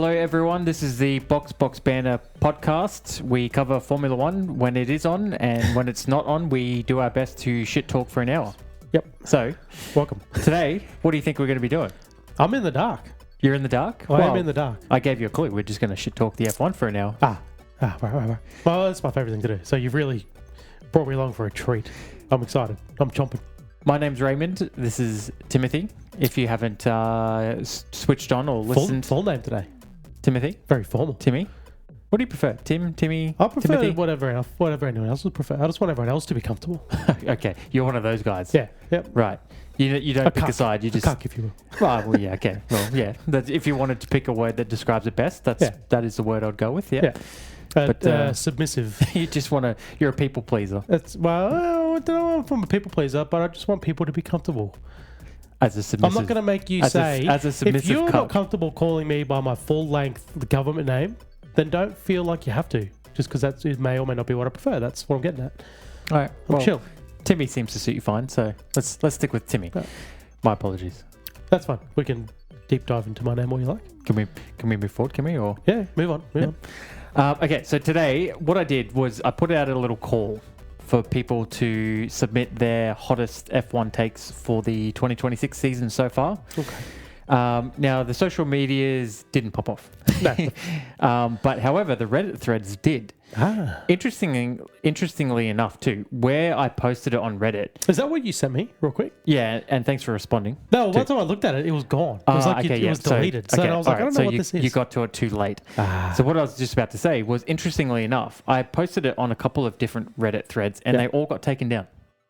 Hello, everyone. This is the Banter podcast. We cover Formula One when it is on, and when it's not on, we do our best to shit talk for an hour. Yep. So, welcome. Today, what do you think we're going to be doing? I'm in the dark. You're in the dark? I am in the dark. I gave you a clue. We're just going to shit talk the F1 for an hour. Right. Well, that's my favourite thing to do. So you've really brought me along for a treat. I'm excited. I'm chomping. My name's Raymond. This is Timothy. If you haven't switched on or listened. Full name today. Timothy? Very formal. Timmy? What do you prefer? Timmy? I prefer Timothy? whatever anyone else would prefer. I just want everyone else to be comfortable. Okay. You're one of those guys. Yeah. Yep. Right. You don't pick a side. You just... A cuck, if you will. Well, yeah, okay. Well, yeah. If you wanted to pick a word that describes it best, that is the word I'd go with, yeah. But submissive. You just want to... You're a people pleaser. I don't know if I'm a people pleaser, but I just want people to be comfortable. As a submissive... I'm not going to make you as say... As a submissive if you're cuck. not comfortable calling me by my full-length government name, then don't feel like you have to. Just because that may or may not be what I prefer. That's what I'm getting at. All right. I'm chill. Timmy seems to suit you fine, so let's stick with Timmy. My apologies. That's fine. We can deep dive into my name all you like. Can we move forward, can we? Or yeah, move on. Okay, so today what I did was I put out a little call for people to submit their hottest F1 takes for the 2026 season so far. Okay. Now, the social medias didn't pop off. No. But however, the Reddit threads did. Interestingly enough, too, where I posted it on Reddit. Is that what you sent me, real quick? Yeah, and thanks for responding. No, one time I looked at it, it was gone. It was like it was deleted. So I was like, I don't know what this is. You got to it too late. So what I was just about to say was, interestingly enough, I posted it on a couple of different Reddit threads, and they all got taken down.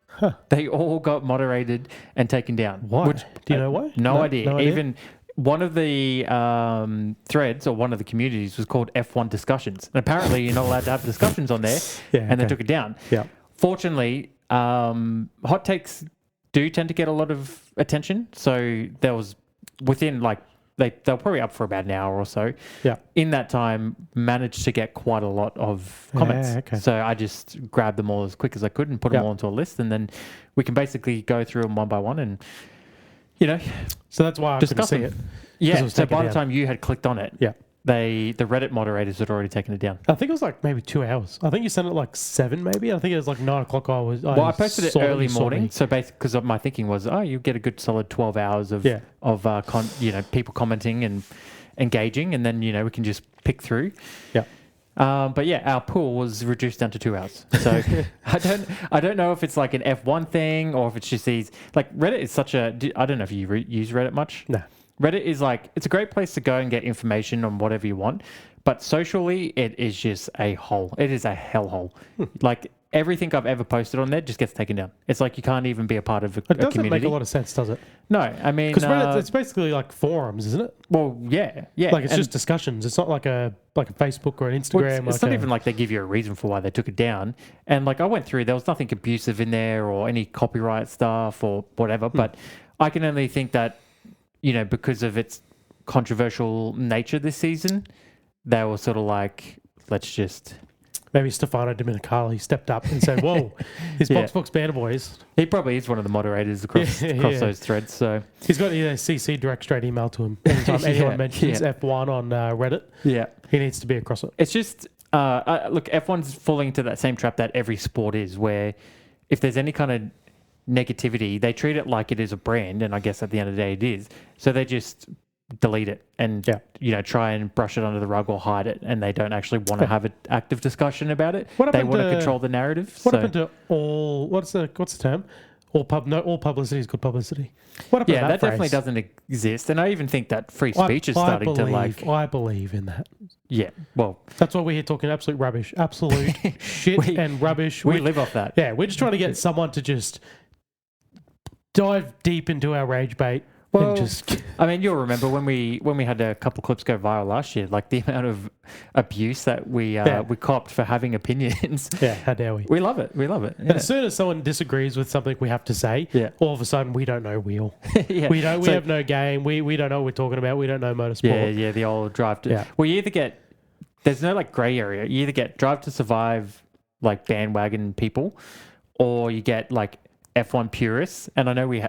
Huh. They all got moderated and taken down. Why? Do you know why? No idea. Even one of the threads or one of the communities was called F1 discussions. And apparently you're not allowed to have discussions on there. They took it down. Yeah. Fortunately, hot takes do tend to get a lot of attention. So there was within they were probably up for about an hour or so. Yeah. In that time, managed to get quite a lot of comments. Yeah, okay. So I just grabbed them all as quick as I could and put them all into a list, and then we can basically go through them one by one and, So that's why I couldn't see it. Yeah. So by the time you had clicked on it, the Reddit moderators had already taken it down. I think it was like maybe 2 hours. I think you sent it 7 maybe. I think it was 9 o'clock. I posted it early morning. So basically, because my thinking was, you get a good solid 12 hours of people commenting and engaging, and then we can just pick through. Yeah. But yeah, our pool was reduced down to 2 hours. So I don't know if it's like an F1 thing or if it's just these Reddit is such a. I don't know if you use Reddit much. No. Reddit is it's a great place to go and get information on whatever you want, but socially it is just a hole. It is a hellhole. Everything I've ever posted on there just gets taken down. It's you can't even be a part of a community. It doesn't make a lot of sense, does it? No, I mean... Because Reddit, it's basically forums, isn't it? Well, yeah. It's just discussions. It's not like a Facebook or an Instagram. Well, it's not even they give you a reason for why they took it down. And I went through, there was nothing abusive in there or any copyright stuff or whatever, but I can only think that, because of its controversial nature this season, they were sort of let's just... Maybe Stefano Domenicali stepped up and said, whoa, these Box Banter boys. He probably is one of the moderators across those threads. So he's got CC direct straight email to him. Anytime anyone mentions F1 on Reddit, he needs to be across it. It's just, look, F1's falling into that same trap that every sport is, where if there's any kind of negativity, they treat it like it is a brand, and I guess at the end of the day it is. So they just delete it and try and brush it under the rug or hide it, and they don't actually want to have an active discussion about it. They want to control the narrative. What happened to all? What's the term? All publicity is good publicity. What happened to that phrase? Definitely doesn't exist, and I even think that free speech is starting to I believe in that. Yeah, well, that's why we're here talking absolute rubbish, absolute shit and rubbish. We live off that. Yeah, we're just trying to get someone to just dive deep into our rage bait. Well, I mean, you'll remember when we had a couple clips go viral last year, the amount of abuse that we copped for having opinions. Yeah, how dare we? We love it. We love it. Yeah. And as soon as someone disagrees with something we have to say, all of a sudden we don't know wheel. We have no game. We don't know what we're talking about. We don't know motorsport. Yeah, the old drive to. Yeah. Well, you either get there's no grey area. You either get drive to survive bandwagon people, or you get F1 purists, and I know we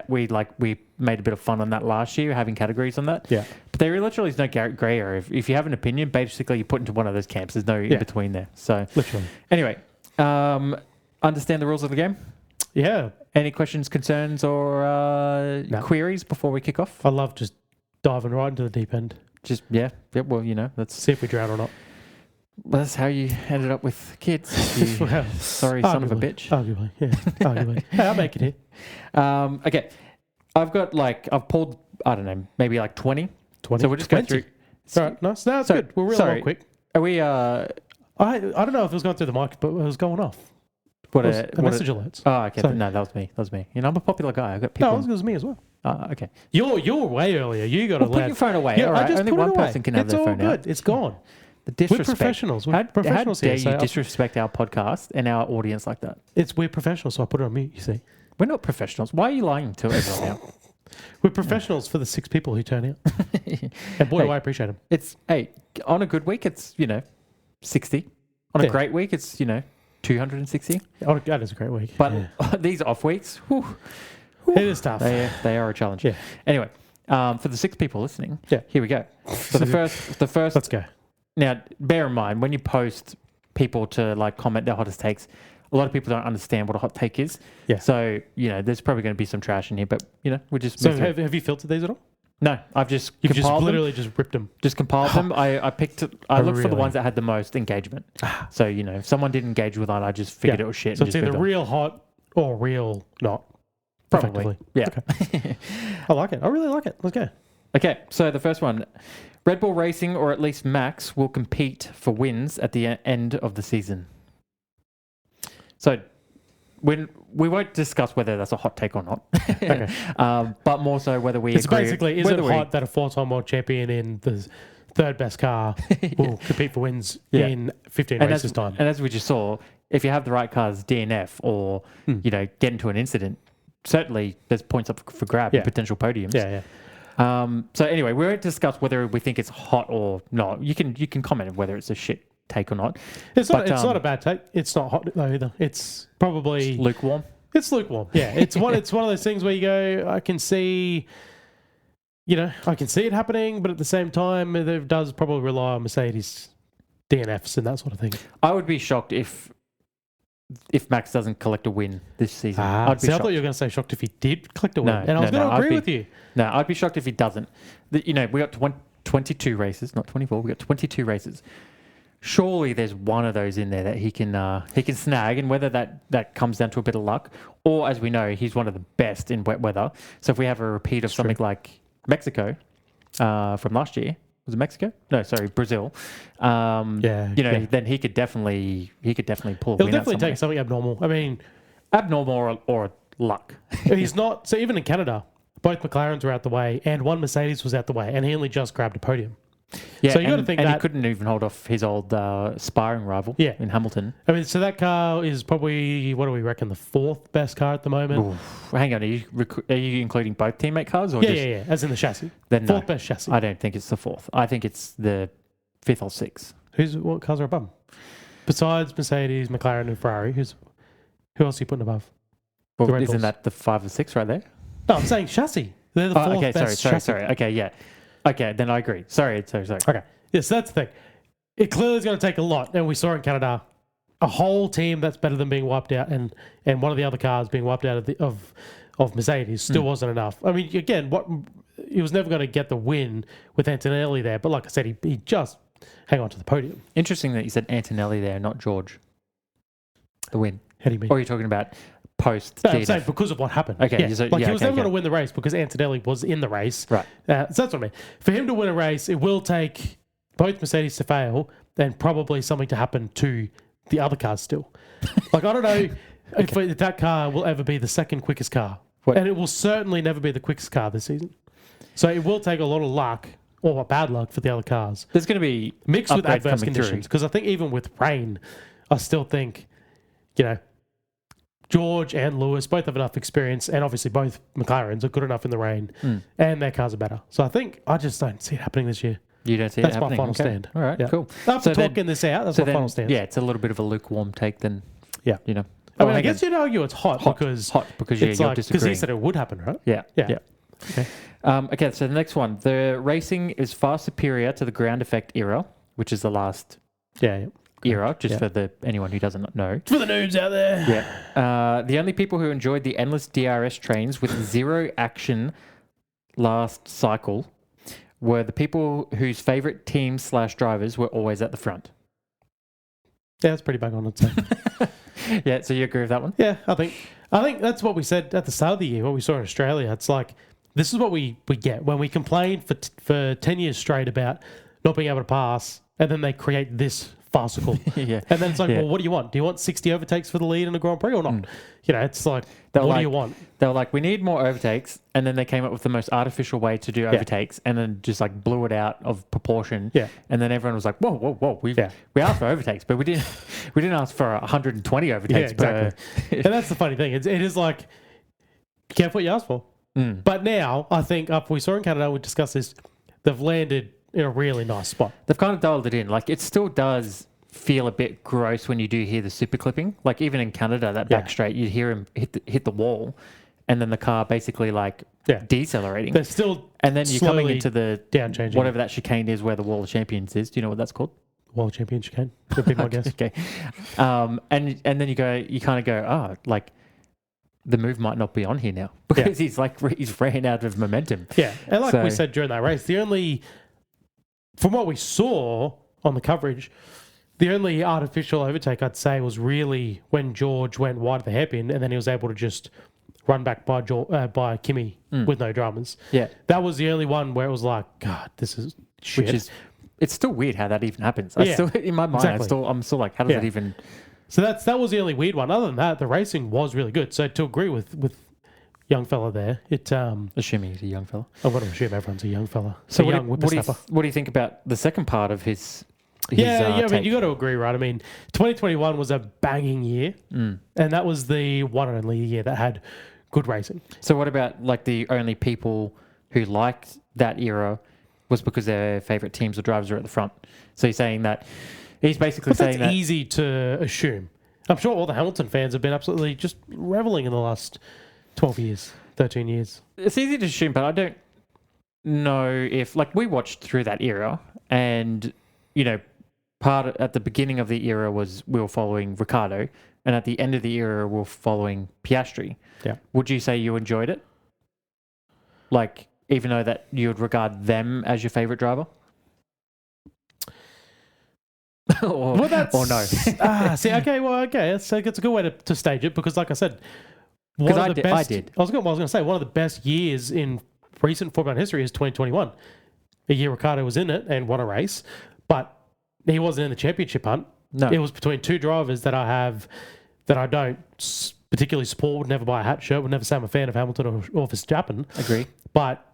made a bit of fun on that last year, having categories on that. Yeah. But there literally is no grey area. If you have an opinion, basically you put into one of those camps. There's no in between there. So literally. Anyway, understand the rules of the game? Yeah. Any questions, concerns, or queries before we kick off? I love just diving right into the deep end. Just well, let's see if we drown or not. Well, that's how you ended up with kids. Well, sorry, son of a bitch. Arguably, yeah. Arguably. Hey, I'll make it here. Okay. I've pulled, I don't know, maybe 20. 20? So we'll just 20. Go through. All right, nice. No, it's good. We're real quick. Are we, I don't know if it was going through the mic, but it was going off. The message alerts. Oh, okay. So, no, that was me. I'm a popular guy. I got people. No, it was me as well. Okay. You're way earlier. You got to put your phone away. Yeah, all right. Only one person can have their phone out. It's gone. The disrespect. We're professionals. How dare you disrespect our podcast and our audience like that? We're professionals, so I put it on mute, you see. We're not professionals. Why are you lying to everyone now? We're professionals for the 6 people who turn out. And boy, do I appreciate them. On a good week, it's, 60. On a great week, it's, 260. That is a great week. But these off weeks, it is tough. They are a challenge. Yeah. Anyway, for the 6 people listening, here we go. So the first. Let's go. Now, bear in mind, when you post people to comment their hottest takes, a lot of people don't understand what a hot take is. Yeah. So, there's probably going to be some trash in here, but, we'll just... So have you filtered these at all? No, I've just You've just literally just ripped them. Just compiled them. I looked for the ones that had the most engagement. So, if someone didn't engage with that, I just figured it was shit. So it's either real hot or real not. Probably. Yeah. Okay. I like it. I really like it. Let's go. Okay, so the first one. Red Bull Racing, or at least Max, will compete for wins at the end of the season. So we won't discuss whether that's a hot take or not. Okay. But more so whether we agree. Basically, is it hot that a 4-time world champion in the third best car will compete for wins in 15 races time? And as we just saw, if you have the right cars DNF or, get into an incident, certainly there's points up for grab and potential podiums. Yeah. So anyway, we won't discuss whether we think it's hot or not. You can comment on whether it's a shit take or not. It's not a bad take. It's not hot though either. It's probably lukewarm. It's lukewarm. Yeah. It's one of those things where you go, I can see it happening, but at the same time, it does probably rely on Mercedes DNFs and that sort of thing. I would be shocked if Max doesn't collect a win this season. I thought you were going to say shocked if he did collect a win. I was going to agree with you. No, I'd be shocked if he doesn't. We got 22 races, not 24. We got 22 races. Surely there's one of those in there that he can snag, and whether that comes down to a bit of luck, or as we know, he's one of the best in wet weather. So if we have a repeat of something like Mexico from last year, was it Mexico? No, sorry, Brazil. Then he could definitely pull. He'll definitely take something abnormal. I mean, abnormal or luck. He's not. So even in Canada, both McLarens were out the way, and one Mercedes was out the way, and he only just grabbed a podium. Yeah, so you got to think that he couldn't even hold off his old sparring rival. In Hamilton. I mean, so that car is probably, what do we reckon, the 4th best car at the moment? Oof. Hang on, are you including both teammate cars or yeah, as in the chassis. Then 4th best chassis. I don't think it's the 4th. I think it's the 5th or 6th. What cars are above him? Besides Mercedes, McLaren, and Ferrari, who else are you putting above? Well, isn't that the 5 or 6 right there? No, I'm saying chassis. They're the 4th best chassis. Sorry. Okay, yeah. Okay, then I agree. Sorry. Okay. Yes, that's the thing. It clearly is going to take a lot. And we saw in Canada a whole team that's better than being wiped out, and one of the other cars being wiped out of Mercedes still wasn't enough. I mean, again, he was never going to get the win with Antonelli there, but like I said, he just hang on to the podium. Interesting that you said Antonelli there, not George. The win. How do you mean? Or are you talking about post? No, I'm saying because of what happened. Okay, he was never going to win the race because Antonelli was in the race. Right. So that's what I mean. For him to win a race, it will take both Mercedes to fail and probably something to happen to the other cars still. I don't know if that car will ever be the second quickest car. What? And it will certainly never be the quickest car this season. So it will take a lot of luck or bad luck for the other cars. There's going to be mixed with adverse conditions. Because I think even with rain, I still think, George and Lewis both have enough experience, and obviously both McLarens are good enough in the rain, and their cars are better. So I just don't see it happening this year. You don't see it happening? That's my final stand. All right, cool. After talking this out, that's my final stand. Yeah, it's a little bit of a lukewarm take then. Yeah. I mean, I guess you'd argue it's hot because because it's you're like, because disagreeing. he said it would happen, right? Yeah. Yeah. Okay. Okay, so the next one. The racing is far superior to the ground effect era, which is the last era, just for anyone who doesn't know. For the noobs out there. Yeah. The only people who enjoyed the endless DRS trains with zero action last cycle were the people whose favourite teams / drivers were always at the front. Yeah, that's pretty bang on, I'd say. Yeah, so you agree with that one? Yeah, I think that's what we said at the start of the year, what we saw in Australia. It's like, this is what we get when we complain for 10 years straight about not being able to pass, and then they create this farcical. Yeah. And then it's like, well, what do you want? Do you want 60 overtakes for the lead in the Grand Prix or not? You know, it's like, what do you want? They were like, we need more overtakes, and then they came up with the most artificial way to do overtakes, and then just like blew it out of proportion. Yeah. And then everyone was like, whoa, we asked for overtakes, but we didn't ask for 120 overtakes. Yeah, exactly. And that's the funny thing. It is like, you can't what you asked for. But now, I think, we saw in Canada, we discussed this, they've landed in a really nice spot. They've kind of dialed it in. Like, it still does feel a bit gross when you do hear the super clipping. Like, even in Canada, that back straight, you hear him hit the wall, and then the car basically, like, decelerating. They're still and then you're coming into the down changing. Whatever that chicane is where the Wall of Champions is. Do you know what that's called? Wall of Champions chicane. Would be my guess. Okay. And then you kind of go, like, the move might not be on here now because he's ran out of momentum. Yeah. And like we said during that race, from what we saw on the coverage, the only artificial overtake I'd say was really when George went wide of the hairpin, and then he was able to just run back by Kimi with no dramas. Yeah. That was the only one where it was like, God, this is shit. It's still weird how that even happens. In my mind, I'm still like, how does it even... So that was the only weird one. Other than that, the racing was really good. So to agree with young fella there, assuming he's a young fella. I'm going to assume everyone's a young fella. So what do you think about the second part of his I mean, you got to agree, right? I mean, 2021 was a banging year, and that was the one and only year that had good racing. So what about like the only people who liked that era was because their favourite teams or drivers were at the front? So you're saying that he's basically saying that's easy to assume. I'm sure all the Hamilton fans have been absolutely just reveling in the last 12 years, 13 years. It's easy to assume, but I don't know if, like, we watched through that era and, you know, at the beginning of the era we were following Ricciardo, and at the end of the era we were following Piastri. Yeah. Would you say you enjoyed it? Like, even though that you would regard them as your favourite driver? or no? Okay. It's a good way to stage it because, like I said, I did. I was going to say one of the best years in recent Formula 1 history is 2021. A year Ricciardo was in it and won a race, but he wasn't in the championship hunt. No, it was between two drivers that I don't particularly support. Would never buy a hat shirt. Would never say I'm a fan of Hamilton or Verstappen. Agree, but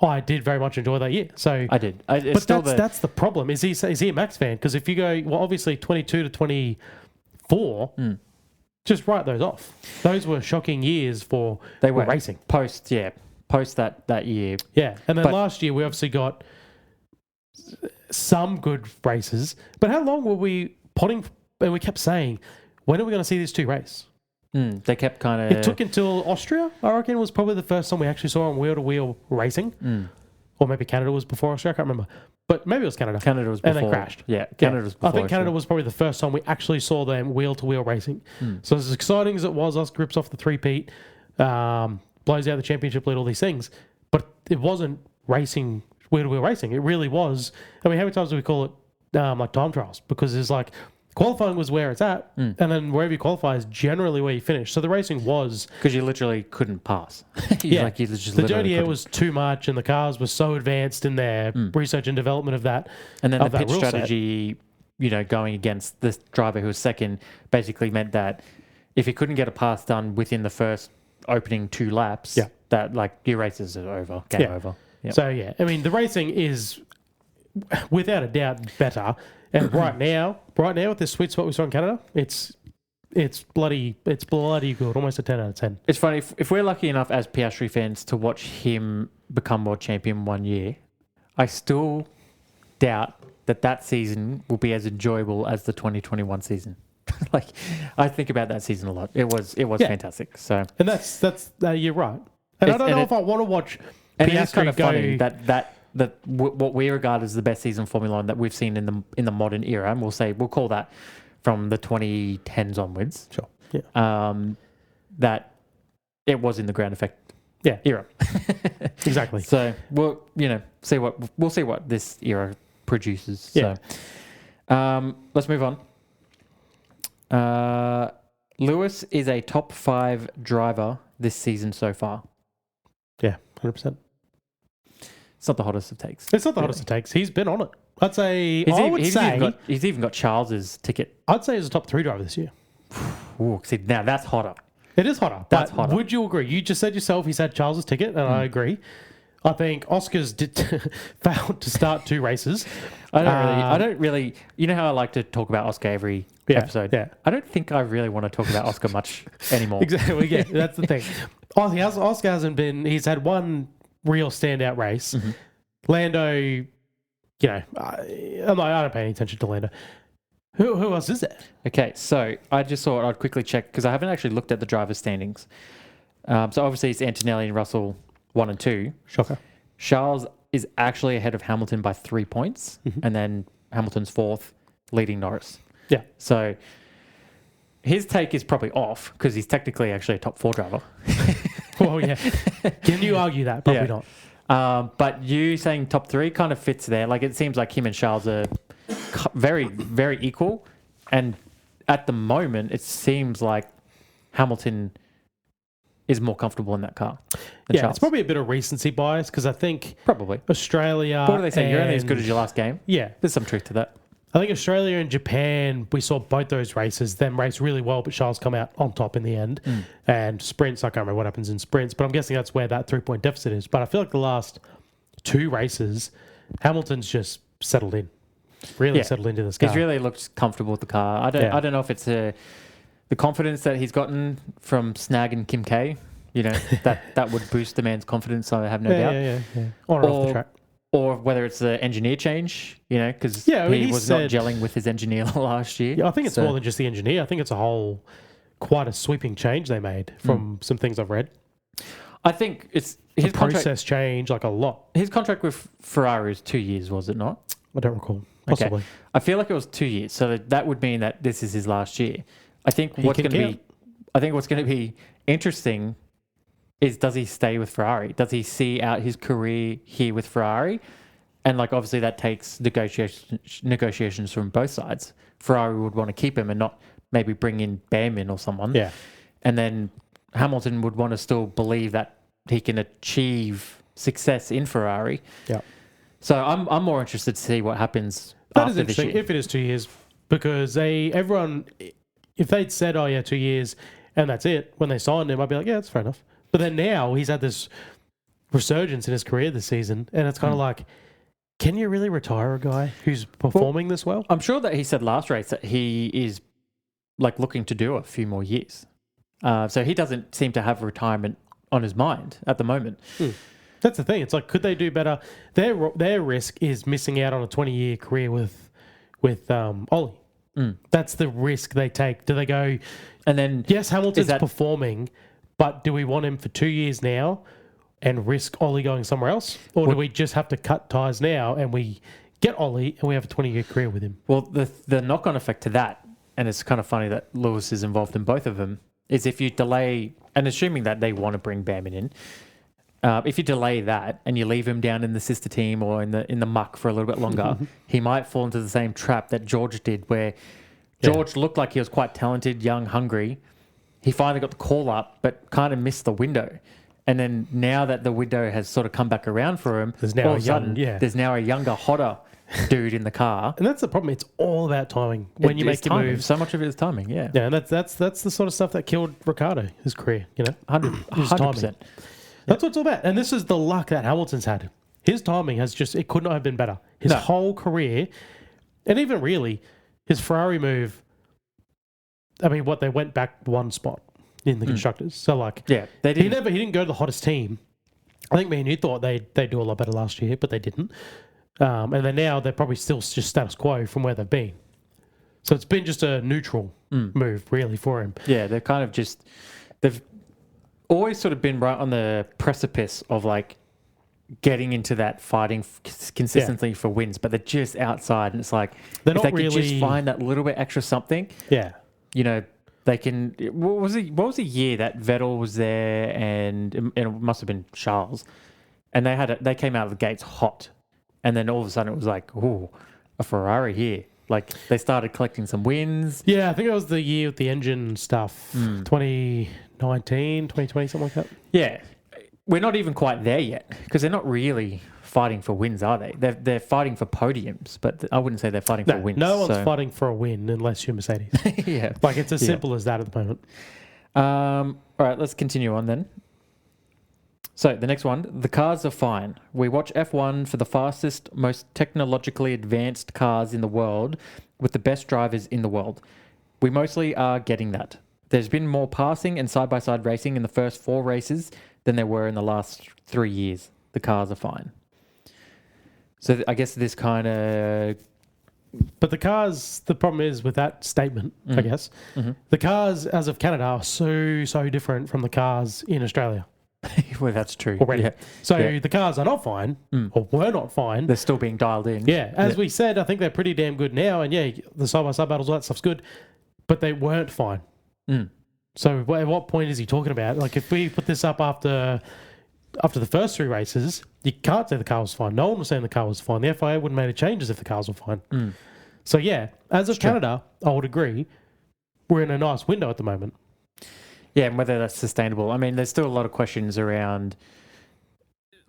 I did very much enjoy that year. So I did. But that's the problem. Is he a Max fan? Because if you go, well, obviously 22 to 24, just write those off. Those were shocking years for racing. Post that year. Yeah, and then last year we obviously got some good races. But how long were we potting? And we kept saying, when are we going to see these two race? They kept kind of... It took until Austria, I reckon, was probably the first time we actually saw on wheel-to-wheel racing. Or maybe Canada was before Austria, I can't remember. But maybe it was Canada. Canada was before. And they crashed. Yeah, Canada was before I think Canada was probably the first time we actually saw them wheel-to-wheel racing. So as exciting as it was, us grips off the three-peat, blows out the championship lead, all these things. But it wasn't racing, wheel-to-wheel racing. It really was... I mean, how many times do we call it like time trials? Because it's like... Qualifying was where it's at, and then wherever you qualify is generally where you finish. So the racing was... Because you literally couldn't pass. The dirty air was too much, and the cars were so advanced in their research and development of that. And then the pit strategy, going against this driver who was second, basically meant that if he couldn't get a pass done within the first opening 2 laps, that like your races are over, game over. Yep. So I mean, the racing is without a doubt better. And right now with this sweet spot we saw in Canada, it's bloody good, almost a 10 out of 10. It's funny, if we're lucky enough as Piastri fans to watch him become world champion one year, I still doubt that season will be as enjoyable as the 2021 season. Like, I think about that season a lot. It was fantastic. So, And that's you're right. And I don't know if I want to watch and it is Piastri kind of go. funny that what we regard as the best season Formula One that we've seen in the modern era, and we'll call that from the 2010s onwards. Sure. Yeah. That it was in the ground effect era. Exactly. So we'll see what this era produces. Yeah. So let's move on. Lewis is a top 5 driver this season so far. Yeah, 100%. It's not the hottest of takes. It's not the hottest of takes. He's been on it. I'd say. He's even got Charles's ticket. I'd say he's a top 3 driver this year. Ooh, see, now that's hotter. It is hotter. That's but hotter. Would you agree? You just said yourself he's had Charles's ticket, and I agree. I think Oscar's failed to start 2 races. I don't really. You know how I like to talk about Oscar every episode. Yeah. I don't think I really want to talk about Oscar much anymore. Exactly. Yeah, that's the thing. Oscar hasn't been. He's had one real standout race. Mm-hmm. Lando, I don't pay any attention to Lando. Who else is there? Okay, so I just thought I'd quickly check because I haven't actually looked at the driver's standings. So obviously it's Antonelli and Russell 1 and 2. Shocker. Charles is actually ahead of Hamilton by 3 points, and then Hamilton's 4th, leading Norris. Yeah. So his take is probably off because he's technically actually a top 4 driver. Well, yeah. Can you argue that? Probably not. But you saying top 3 kind of fits there. Like it seems like him and Charles are very, very equal. And at the moment, it seems like Hamilton is more comfortable in that car than Charles. It's probably a bit of recency bias because I think Probably. Australia. What do they say? You're only as good as your last game. Yeah. There's some truth to that. I think Australia and Japan, we saw both those races, them race really well, but Charles come out on top in the end. And sprints, I can't remember what happens in sprints, but I'm guessing that's where that 3-point deficit is. But I feel like the last 2 races, Hamilton's just settled in. Really settled into this car. He's really looked comfortable with the car. I don't know if it's the confidence that he's gotten from snagging Kim K. That would boost the man's confidence, I have no doubt. Yeah. On or off the track. Or whether it's the engineer change, because he was not gelling with his engineer last year. Yeah, I think it's more than just the engineer. I think it's quite a sweeping change they made from some things I've read. I think it's his process change, like a lot. His contract with Ferrari is 2 years, was it not? I don't recall. Possibly. Okay. I feel like it was 2 years, so that would mean that this is his last year. I think what's going to be interesting is, does he stay with Ferrari? Does he see out his career here with Ferrari? And obviously that takes negotiations from both sides. Ferrari would want to keep him and not maybe bring in Bamman or someone. Yeah. And then Hamilton would want to still believe that he can achieve success in Ferrari. Yeah. So I'm more interested to see what happens That is after this interesting, year. if it is 2 years, because everyone, if they'd said, 2 years and that's it, when they signed him, I'd be like, yeah, that's fair enough. But then now he's had this resurgence in his career this season, and it's kind of like, can you really retire a guy who's performing this well? I'm sure that he said last race that he is looking to do a few more years. So he doesn't seem to have retirement on his mind at the moment. That's the thing. It's like, could they do better? Their risk is missing out on a 20-year career with Ollie. That's the risk they take. Do they go? And then yes, Hamilton's performing, but do we want him for 2 years now and risk Ollie going somewhere else, or do we just have to cut ties now and we get Ollie and we have a 20-year career with him? Well, the knock-on effect to that, and it's kind of funny that Lewis is involved in both of them, is if you delay, and assuming that they want to bring Bamman in. If you delay that and you leave him down in the sister team or in the muck for a little bit longer, he might fall into the same trap that George did, where George looked like he was quite talented, young, hungry. He finally got the call up, but kind of missed the window. And then now that the window has sort of come back around for him, there's now there's now a younger, hotter dude in the car. And that's the problem. It's all about timing. When you make your move, so much of it is timing. Yeah, and that's the sort of stuff that killed Ricciardo, his career. 100%. That's what it's all about. And this is the luck that Hamilton's had. His timing it could not have been better. His whole career, and even really, his Ferrari move, I mean, they went back one spot in the constructors. So, they didn't. He didn't go to the hottest team. I think me and you thought they'd do a lot better last year, but they didn't. And then now they're probably still just status quo from where they've been. So it's been just a neutral move, really, for him. Yeah, they've kind of just they've always sort of been right on the precipice of like getting into that fighting consistently for wins, but they're just outside, and it's like They're if not they could just really- find that little bit extra something, Yeah. you know, they can. What was the year that Vettel was there, and it must have been Charles, and they came out of the gates hot, and then all of a sudden it was like, oh, a Ferrari here. Like they started collecting some wins. Yeah, I think it was the year with the engine stuff, 2019, 2020, something like that. Yeah, we're not even quite there yet because they're not really fighting for wins, are they? They're fighting for podiums, but I wouldn't say they're fighting for wins. No one's fighting for a win unless you're Mercedes. Yeah, Like it's as simple as that at the moment. All right, let's continue on then. So the next one, the cars are fine. We watch F1 for the fastest, most technologically advanced cars in the world with the best drivers in the world. We mostly are getting that. There's been more passing and side-by-side racing in the first 4 races than there were in the last 3 years. The cars are fine. So I guess this kind of... But the cars, the problem is with that statement, I guess, the cars as of Canada are so different from the cars in Australia. Well, that's true. Already. Yeah. So Yeah. the cars are not fine, or were not fine. They're still being dialed in. Yeah, as we said, I think they're pretty damn good now. And yeah, the side-by-side battles, all that stuff's good. But they weren't fine. So at what point is he talking about? Like if we put this up after the first 3 races, you can't say the car was fine. No one was saying the car was fine. The FIA wouldn't have made any changes if the cars were fine. So yeah, as of Canada, I would agree, we're in a nice window at the moment. Yeah, and whether that's sustainable. I mean, there's still a lot of questions around,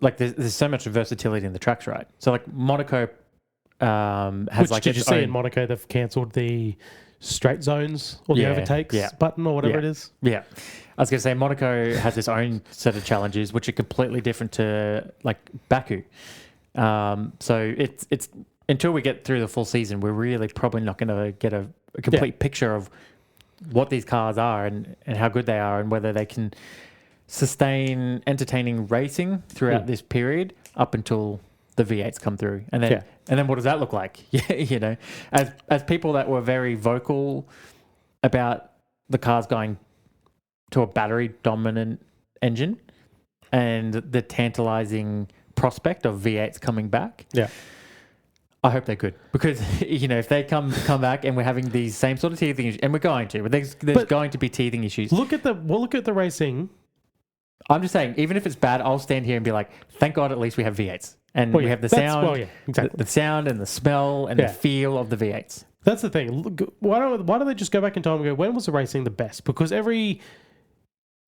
like there's so much versatility in the tracks, right? So like Monaco has Which like did you its see own... in Monaco they've cancelled the straight zones or the overtakes button or whatever it is? Yeah. I was going to say Monaco has its own set of challenges, which are completely different to like Baku. So it's until we get through the full season, we're really probably not going to get a complete picture of what these cars are and how good they are and whether they can sustain entertaining racing throughout this period up until the V8s come through. And then what does that look like? You know, as people that were very vocal about the cars going to a battery dominant engine and the tantalizing prospect of V8s coming back. Yeah. I hope they're good because, you know, if they come back and we're having these same sort of teething issues, and we're going to, but there's going to be teething issues. We'll look at the racing. I'm just saying, even if it's bad, I'll stand here and be like, thank God at least we have V8s. And we have the sound, the sound and the smell and the feel of the V8s. That's the thing. Look, why don't they just go back in time and go, when was the racing the best? Because we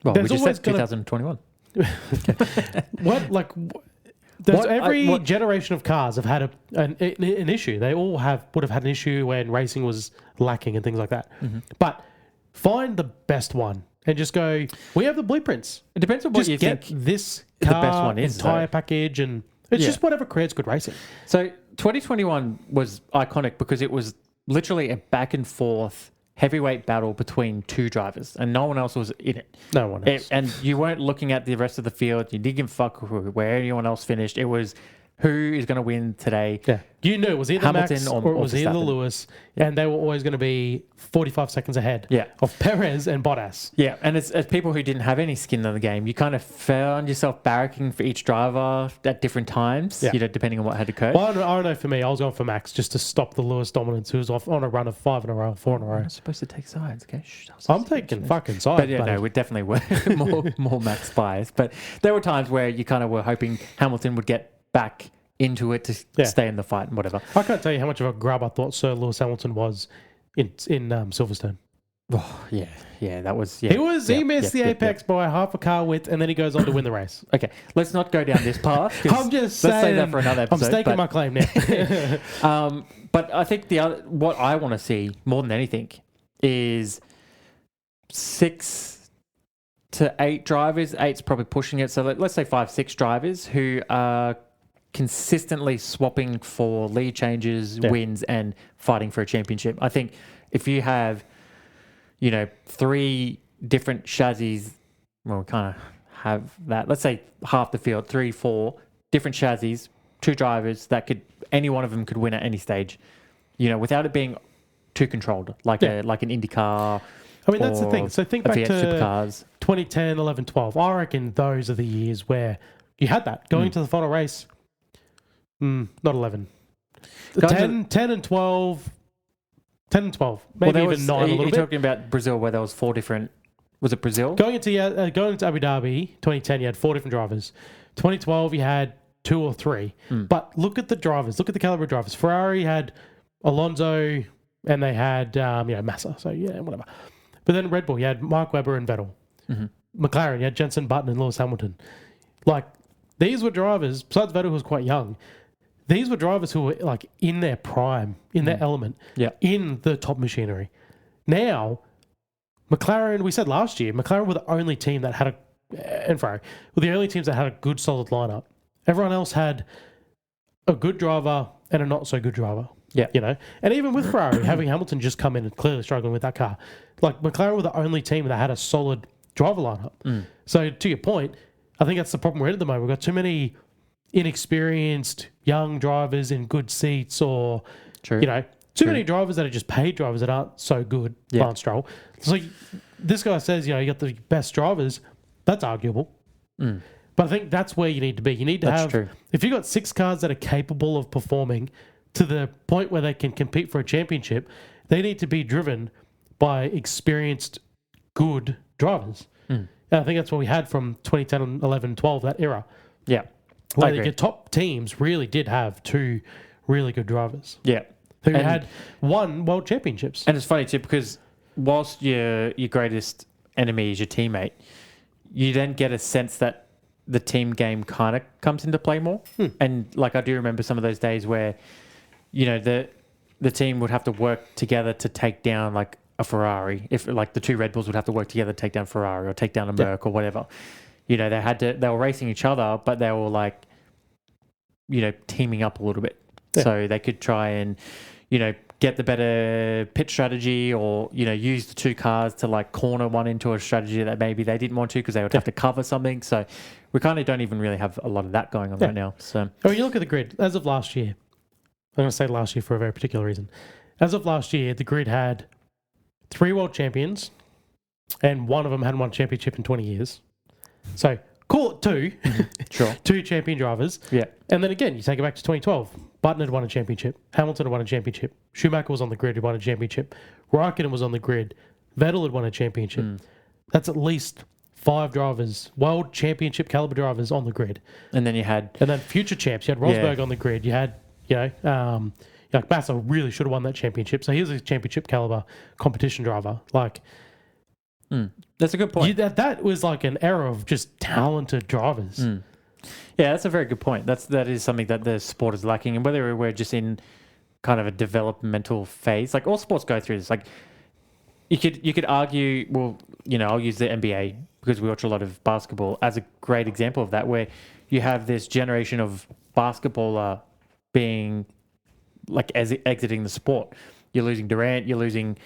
just said 2021. Every generation of cars have had an issue. They all would have had an issue when racing was lacking and things like that. But find the best one and just go, we have the blueprints. It depends on what just you get think this the car, best one is. entire package, and it's just whatever creates good racing. So 2021 was iconic because it was literally a back and forth heavyweight battle between 2 drivers, and no one else was in it. No one else. And you weren't looking at the rest of the field. You didn't give a fuck where anyone else finished. It was who is going to win today. Yeah. You knew it was either Hamilton Max or it was either Verstappen. Lewis, and they were always going to be 45 seconds ahead of Perez and Bottas. Yeah, and as people who didn't have any skin in the game, you kind of found yourself barracking for each driver at different times, you know, depending on what had occurred. Well, I don't know, for me, I was going for Max just to stop the Lewis dominance, who was off on a run of 5 in a row, 4 in a row. I'm supposed to take sides, okay? Shh, I'm taking fucking sides. But yeah, no, we definitely were more Max bias. But there were times where you kind of were hoping Hamilton would get back into it to stay in the fight and whatever. I can't tell you how much of a grub I thought Sir Lewis Hamilton was in Silverstone. Oh, yeah, that was... Yeah, he missed the apex by half a car width, and then he goes on to win the race. Okay, let's not go down this path. I'm just saying... Let's save that for another episode. I'm staking my claim now. But I think what I want to see more than anything is 6 to 8 drivers. 8's probably pushing it. So let's say 5, 6 drivers who are consistently swapping for lead changes, wins, and fighting for a championship. I think if you have, 3 different chassis, well, we kind of have that. Let's say half the field, 3, 4 different chassis, 2 drivers that any one of them could win at any stage, without it being too controlled, like an IndyCar. I mean, that's the thing. So think a back V8 to supercars. 2010, 11, 12. I reckon those are the years where you had that. Going to the final race, not 11. 10 and 12. 10 and 12. Maybe even 9 a little bit. You're talking about Brazil where there was 4 different... Was it Brazil? Going into Abu Dhabi, 2010, you had 4 different drivers. 2012, you had 2 or 3. But look at the drivers. Look at the caliber of drivers. Ferrari had Alonso and they had Massa. So, yeah, whatever. But then Red Bull, you had Mark Webber and Vettel. McLaren, you had Jenson Button and Lewis Hamilton. Like, these were drivers, besides Vettel, who was quite young, these were drivers who were, like, in their prime, in their element, in the top machinery. Now, McLaren, we said last year, McLaren were the only team that had and Ferrari, were the only teams that had a good, solid lineup. Everyone else had a good driver and a not so good driver. Yeah. You know? And even with Ferrari, having Hamilton just come in and clearly struggling with that car, like McLaren were the only team that had a solid driver lineup. So to your point, I think that's the problem we're in at the moment. We've got too many inexperienced young drivers in good seats or, too many drivers that are just paid drivers that aren't so good, Lance Stroll. So this guy says, you got the best drivers. That's arguable. But I think that's where you need to be. You need to have... If you've got 6 cars that are capable of performing to the point where they can compete for a championship, they need to be driven by experienced, good drivers. And I think that's what we had from 2010, 11, 12, that era. Yeah. Where your top teams really did have 2 really good drivers. Yeah. Who had won world championships. And it's funny too, because whilst your greatest enemy is your teammate, you then get a sense that the team game kind of comes into play more. And like I do remember some of those days where, the team would have to work together to take down like a Ferrari. If like the 2 Red Bulls would have to work together to take down Ferrari or take down a Merc or whatever. They were racing each other, but they were like, teaming up a little bit. So they could try and, get the better pit strategy or, use the 2 cars to like corner one into a strategy that maybe they didn't want to because they would have to cover something. So we kind of don't even really have a lot of that going on right now. So you look at the grid as of last year. I'm going to say last year for a very particular reason. As of last year, the grid had 3 world champions and one of them hadn't won a championship in 20 years. So call it 2. Sure. 2 champion drivers. Yeah. And then again, you take it back to 2012. Button had won a championship. Hamilton had won a championship. Schumacher was on the grid, who won a championship. Raikkonen was on the grid. Vettel had won a championship. That's at least 5 drivers, world championship caliber drivers on the grid. And then you had... And then future champs. You had Rosberg on the grid. You had, like Massa really should have won that championship. So he was a championship caliber competition driver. Like... That's a good point. That was like an era of just talented drivers. Yeah, that's a very good point. That is something that the sport is lacking. And whether we're just in kind of a developmental phase, like all sports go through this. Like you could argue, well, I'll use the NBA because we watch a lot of basketball as a great example of that, where you have this generation of basketballer being like exiting the sport. You're losing Durant, you're losing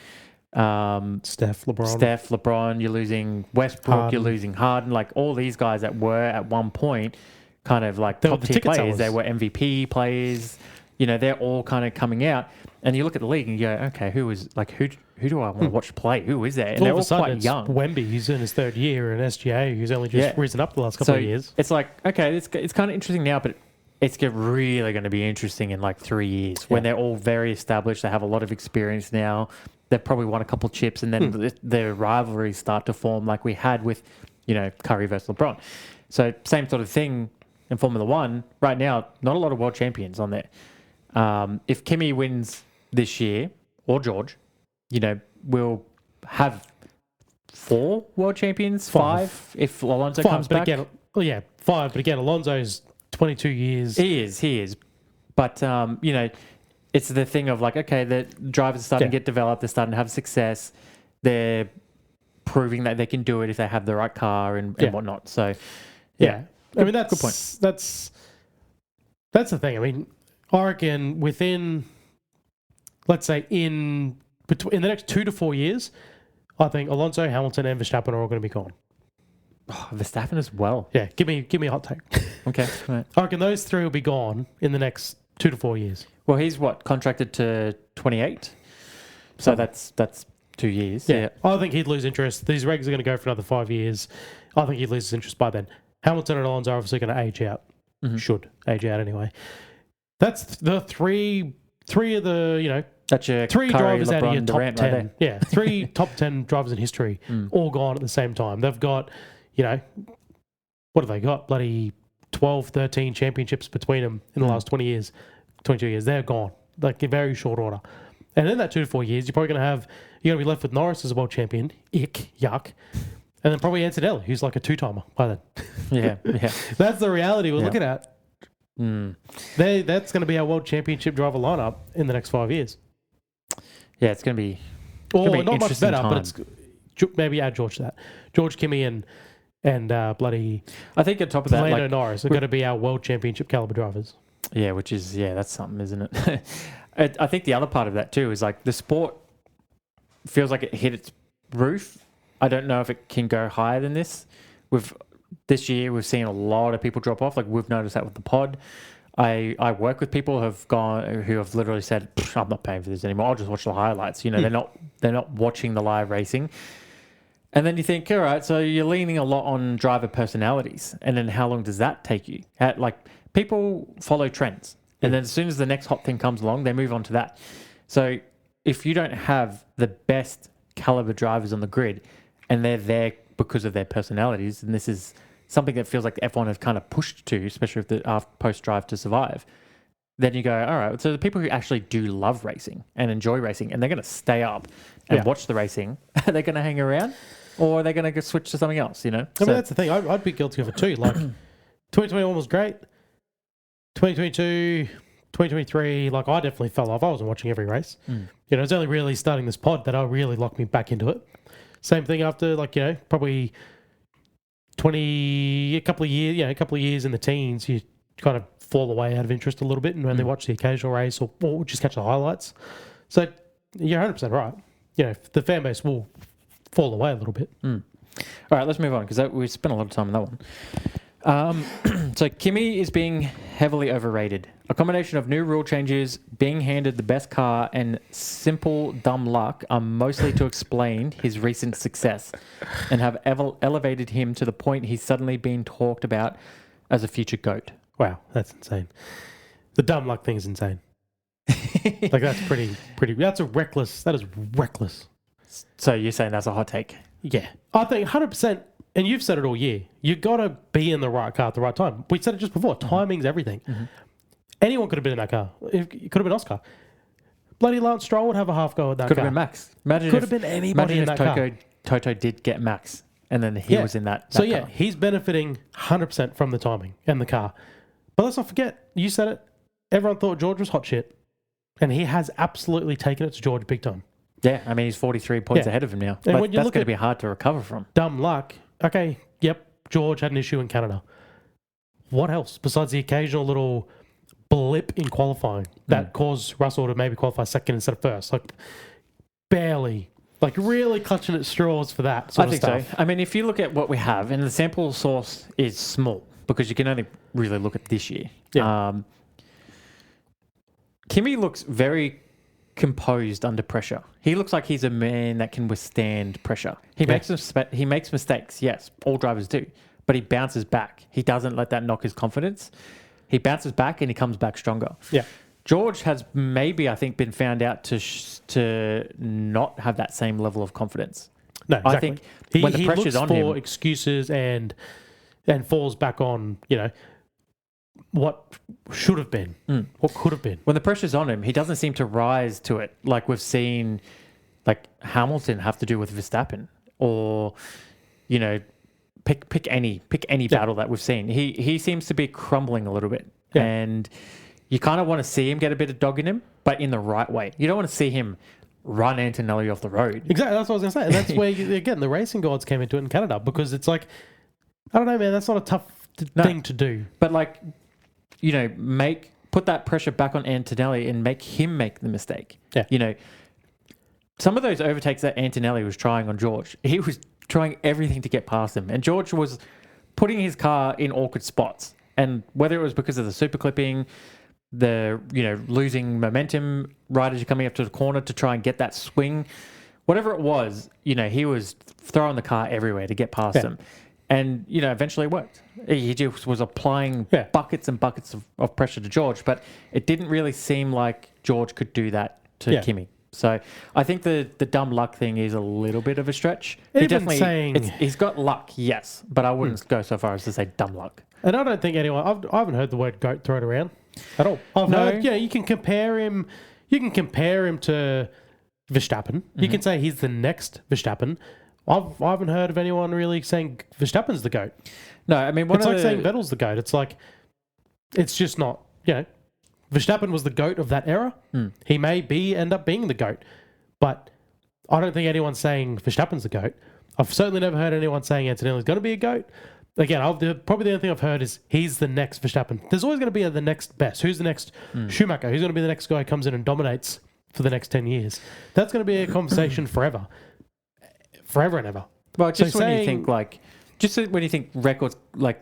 Steph, LeBron, you're losing Westbrook, Harden. You're losing Harden, like all these guys that were at one point kind of like top tier players. Sellers. They were MVP players. They're all kind of coming out, and you look at the league and you go, okay, who do I want to watch play? Who is there? And they're all quite young. Wemby, who's in his 3rd year, and SGA, who's only just risen up the last couple of years. It's like, okay, it's kind of interesting now, but it's really going to be interesting in like 3 years when they're all very established. They have a lot of experience now. They've probably won a couple chips, and then their rivalries start to form like we had with, Curry versus LeBron. So same sort of thing in Formula One. Right now, not a lot of world champions on there. If Kimi wins this year, or George, we'll have 4 world champions, 5 if Alonso comes back. Again, 5. But again, Alonso's 22 years. He is. But, it's the thing of like, okay, the drivers are starting to get developed. They're starting to have success. They're proving that they can do it if they have the right car and whatnot. So, I mean, that's good point. That's the thing. I mean, I reckon within, let's say, in the next 2 to 4 years, I think Alonso, Hamilton, and Verstappen are all going to be gone. Oh, Verstappen as well. Yeah, give me a hot take. Okay. Right. I reckon those 3 will be gone in the next 2 to 4 years. Well, he's contracted to 28? So that's 2 years. Yeah. I think he'd lose interest. These regs are going to go for another 5 years. I think he'd lose his interest by then. Hamilton and Alonso are obviously going to age out. Should age out anyway. That's the three of the, That's your three Curry, drivers out of LeBron, your top Durant 10. right there. Yeah, 3 top 10 drivers in history, all gone at the same time. They've got, what have they got? Bloody 12, 13 championships between them in the last 20 years, 22 years. They're gone, like in very short order. And in that 2 to 4 years, you're probably going to be left with Norris as a world champion. Yuck. And then probably Antonelli, who's like a 2-timer by then. Yeah. That's the reality we're looking at. That's going to be our world championship driver lineup in the next 5 years. Yeah, it's going to be. Or not much better, but it's maybe add George to that. George, Kimi, and bloody. I think on top of that, Lando Norris are going to be our world championship caliber drivers. Yeah, which is that's something, isn't it? I think the other part of that too is like the sport feels like it hit its roof. I don't know if it can go higher than this. This year we've seen a lot of people drop off. Like we've noticed that with the pod. I work with people who have literally said, I'm not paying for this anymore. I'll just watch the highlights. They're not watching the live racing. And then you think, all right, so you're leaning a lot on driver personalities. And then how long does that take you? People follow trends. And then as soon as the next hot thing comes along, they move on to that. So if you don't have the best caliber drivers on the grid and they're there because of their personalities, and this is something that feels like F1 has kind of pushed to, especially with the post-Drive to Survive, then you go, all right, so the people who actually do love racing and enjoy racing, and they're going to stay up and watch the racing, are they going to hang around? Or are they going to switch to something else, I mean, that's the thing. I'd be guilty of it too. Like, 2021 was great. 2022, 2023, I definitely fell off. I wasn't watching every race. It was only really starting this pod that really locked me back into it. Same thing after, probably a couple of years in the teens, you kind of fall away out of interest a little bit and only watch the occasional race or just catch the highlights. So you're 100% right. The fan base will fall away a little bit. All right, let's move on because we spent a lot of time on that one. So Kimi is being heavily overrated. A combination of new rule changes, being handed the best car, and simple dumb luck are mostly to explain his recent success and have elevated him to the point he's suddenly being talked about as a future GOAT. Wow, that's insane. The dumb luck thing is insane. That's pretty, that is reckless. So you're saying that's a hot take? Yeah. I think 100%, and you've said it all year, you got to be in the right car at the right time. We said it just before, timing's everything. Anyone could have been in that car. It could have been Oscar. Bloody Lance Stroll would have a half go at that could car. Could have been Max. Could have been anybody in that car. Toto did get Max, and then he was in that so car. He's benefiting 100% from the timing and the car. But let's not forget, you said it, everyone thought George was hot shit, and he has absolutely taken it to George big time. Yeah, I mean, he's 43 points ahead of him now. And that's going to be hard to recover from. Dumb luck. Okay, yep, George had an issue in Canada. What else besides the occasional little blip in qualifying that caused Russell to maybe qualify second instead of first? Barely. Really clutching at straws for that sort of stuff. I think so. I mean, if you look at what we have, and the sample source is small because you can only really look at this year. Yeah. Kimi looks very composed under pressure. He looks like he's a man that can withstand pressure. He makes mistakes. Yes, all drivers do, but he bounces back. He doesn't let that knock his confidence. He bounces back and he comes back stronger. Yeah. George has maybe, I think, been found out to not have that same level of confidence. No, exactly. I think when the pressure's on him, he looks for excuses and falls back on, what should have been, what could have been. When the pressure's on him, he doesn't seem to rise to it like we've seen Hamilton have to do with Verstappen or, pick any battle that we've seen. He seems to be crumbling a little bit. Yeah. And you kind of want to see him get a bit of dog in him, but in the right way. You don't want to see him run Antonelli off the road. Exactly, that's what I was going to say. And that's where, again, the racing gods came into it in Canada because it's I don't know, man, that's not a tough thing to do. But put that pressure back on Antonelli and make him make the mistake. Yeah. Some of those overtakes that Antonelli was trying on George, he was trying everything to get past him. And George was putting his car in awkward spots. And whether it was because of the super clipping, the losing momentum right as you're coming up to the corner to try and get that swing, whatever it was, he was throwing the car everywhere to get past them. And, eventually it worked. He just was applying buckets and buckets of pressure to George, but it didn't really seem like George could do that to Kimi. So I think the dumb luck thing is a little bit of a stretch. He's got luck, yes, but I wouldn't go so far as to say dumb luck. And I don't think anyone, I haven't heard the word GOAT thrown around at all. I've heard, you can compare him to Verstappen. You can say he's the next Verstappen. I haven't heard of anyone really saying Verstappen's the GOAT. No, I mean, it's like saying Vettel's the GOAT. It's like, it's just not, Verstappen was the GOAT of that era. He may end up being the GOAT, but I don't think anyone's saying Verstappen's the GOAT. I've certainly never heard anyone saying Antonelli's going to be a GOAT. Again, probably the only thing I've heard is he's the next Verstappen. There's always going to be the next best. Who's the next Schumacher? Who's going to be the next guy who comes in and dominates for the next 10 years? That's going to be a conversation forever. Forever and ever. Well, when you think records, like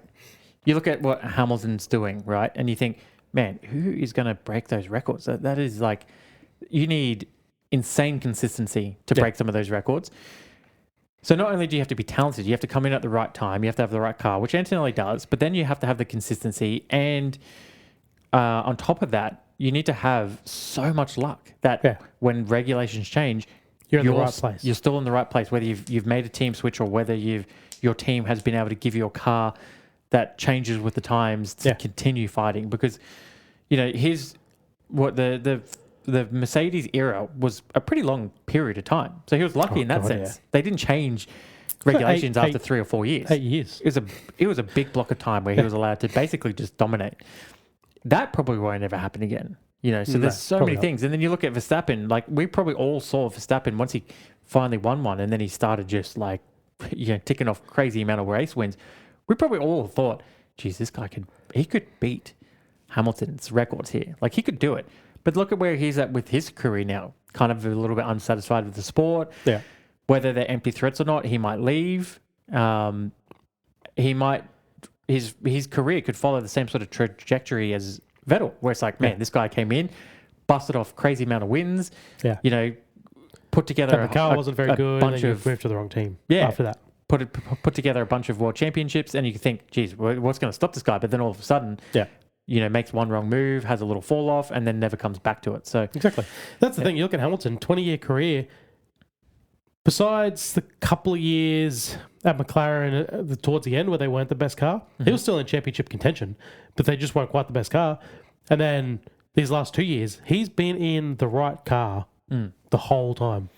you look at what Hamilton's doing, right? And you think, man, who is going to break those records? That is like, you need insane consistency to break some of those records. So not only do you have to be talented, you have to come in at the right time, you have to have the right car, which Antonelli does, but then you have to have the consistency. And on top of that, you need to have so much luck that when regulations change, you're in the right place. You're still in the right place, whether you've made a team switch or whether your team has been able to give you a car that changes with the times to continue fighting. Because, the Mercedes era was a pretty long period of time. So he was lucky in that sense. Yeah. They didn't change regulations after 3 or 4 years. 8 years. It was a big block of time where he was allowed to basically just dominate. That probably won't ever happen again. So there's so many things. And then you look at Verstappen, like we probably all saw Verstappen once he finally won one and then he started just like, ticking off crazy amount of race wins. We probably all thought, geez, this guy could beat Hamilton's records here. Like he could do it. But look at where he's at with his career now. Kind of a little bit unsatisfied with the sport. Yeah. Whether they're empty threats or not, he might leave. His career could follow the same sort of trajectory as Vettel, where it's like, man, this guy came in, busted off crazy amount of wins. Yeah. Put together the car wasn't very good. Bunch and of moved to the wrong team. Yeah. After that, put together a bunch of world championships, and you can think, geez, what's going to stop this guy? But then all of a sudden, makes one wrong move, has a little fall off, and then never comes back to it. So exactly, that's the thing. You look at Hamilton, 20-year career. Besides the couple of years at McLaren towards the end where they weren't the best car, he was still in championship contention, but they just weren't quite the best car. And then these last 2 years, he's been in the right car the whole time.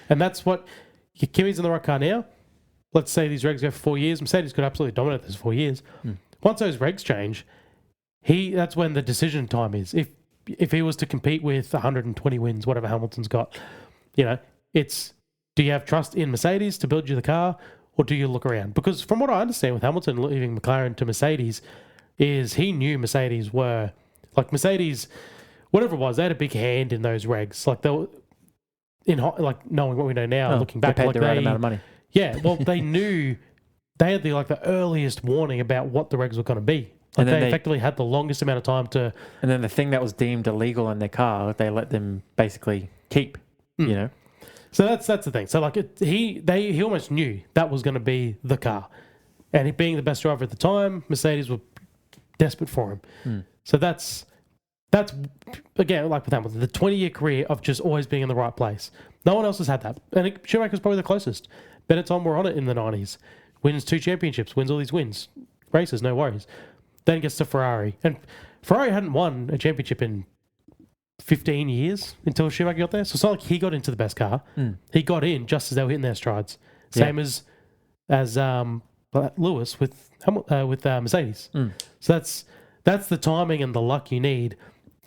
And that's what Kimi's in the right car now. Let's say these regs go for 4 years. Mercedes could absolutely dominate those 4 years. Once those regs change, that's when the decision time is. If he was to compete with 120 wins, whatever Hamilton's got, it's, do you have trust in Mercedes to build you the car, or do you look around? Because from what I understand with Hamilton leaving McLaren to Mercedes, is he knew Mercedes were, like Mercedes, whatever it was, they had a big hand in those regs. Like they were, knowing what we know now, looking back, they paid the right amount of money. Yeah, well, they knew they had the earliest warning about what the regs were going to be. Like they effectively had the longest amount of time to. And then the thing that was deemed illegal in their car, they let them basically keep. So that's the thing. So he almost knew that was going to be the car, and he being the best driver at the time, Mercedes were desperate for him. So that's again, like with Hamilton, the 20-year career of just always being in the right place. No one else has had that, and Schumacher's probably the closest. Benetton were on it in the 90s, wins 2 championships, wins all these wins, races, no worries. Then gets to Ferrari, and Ferrari hadn't won a championship in 15 years until Schumacher got there. So it's not like he got into the best car. He got in just as they were hitting their strides. Same as Lewis with Mercedes. So that's the timing and the luck you need.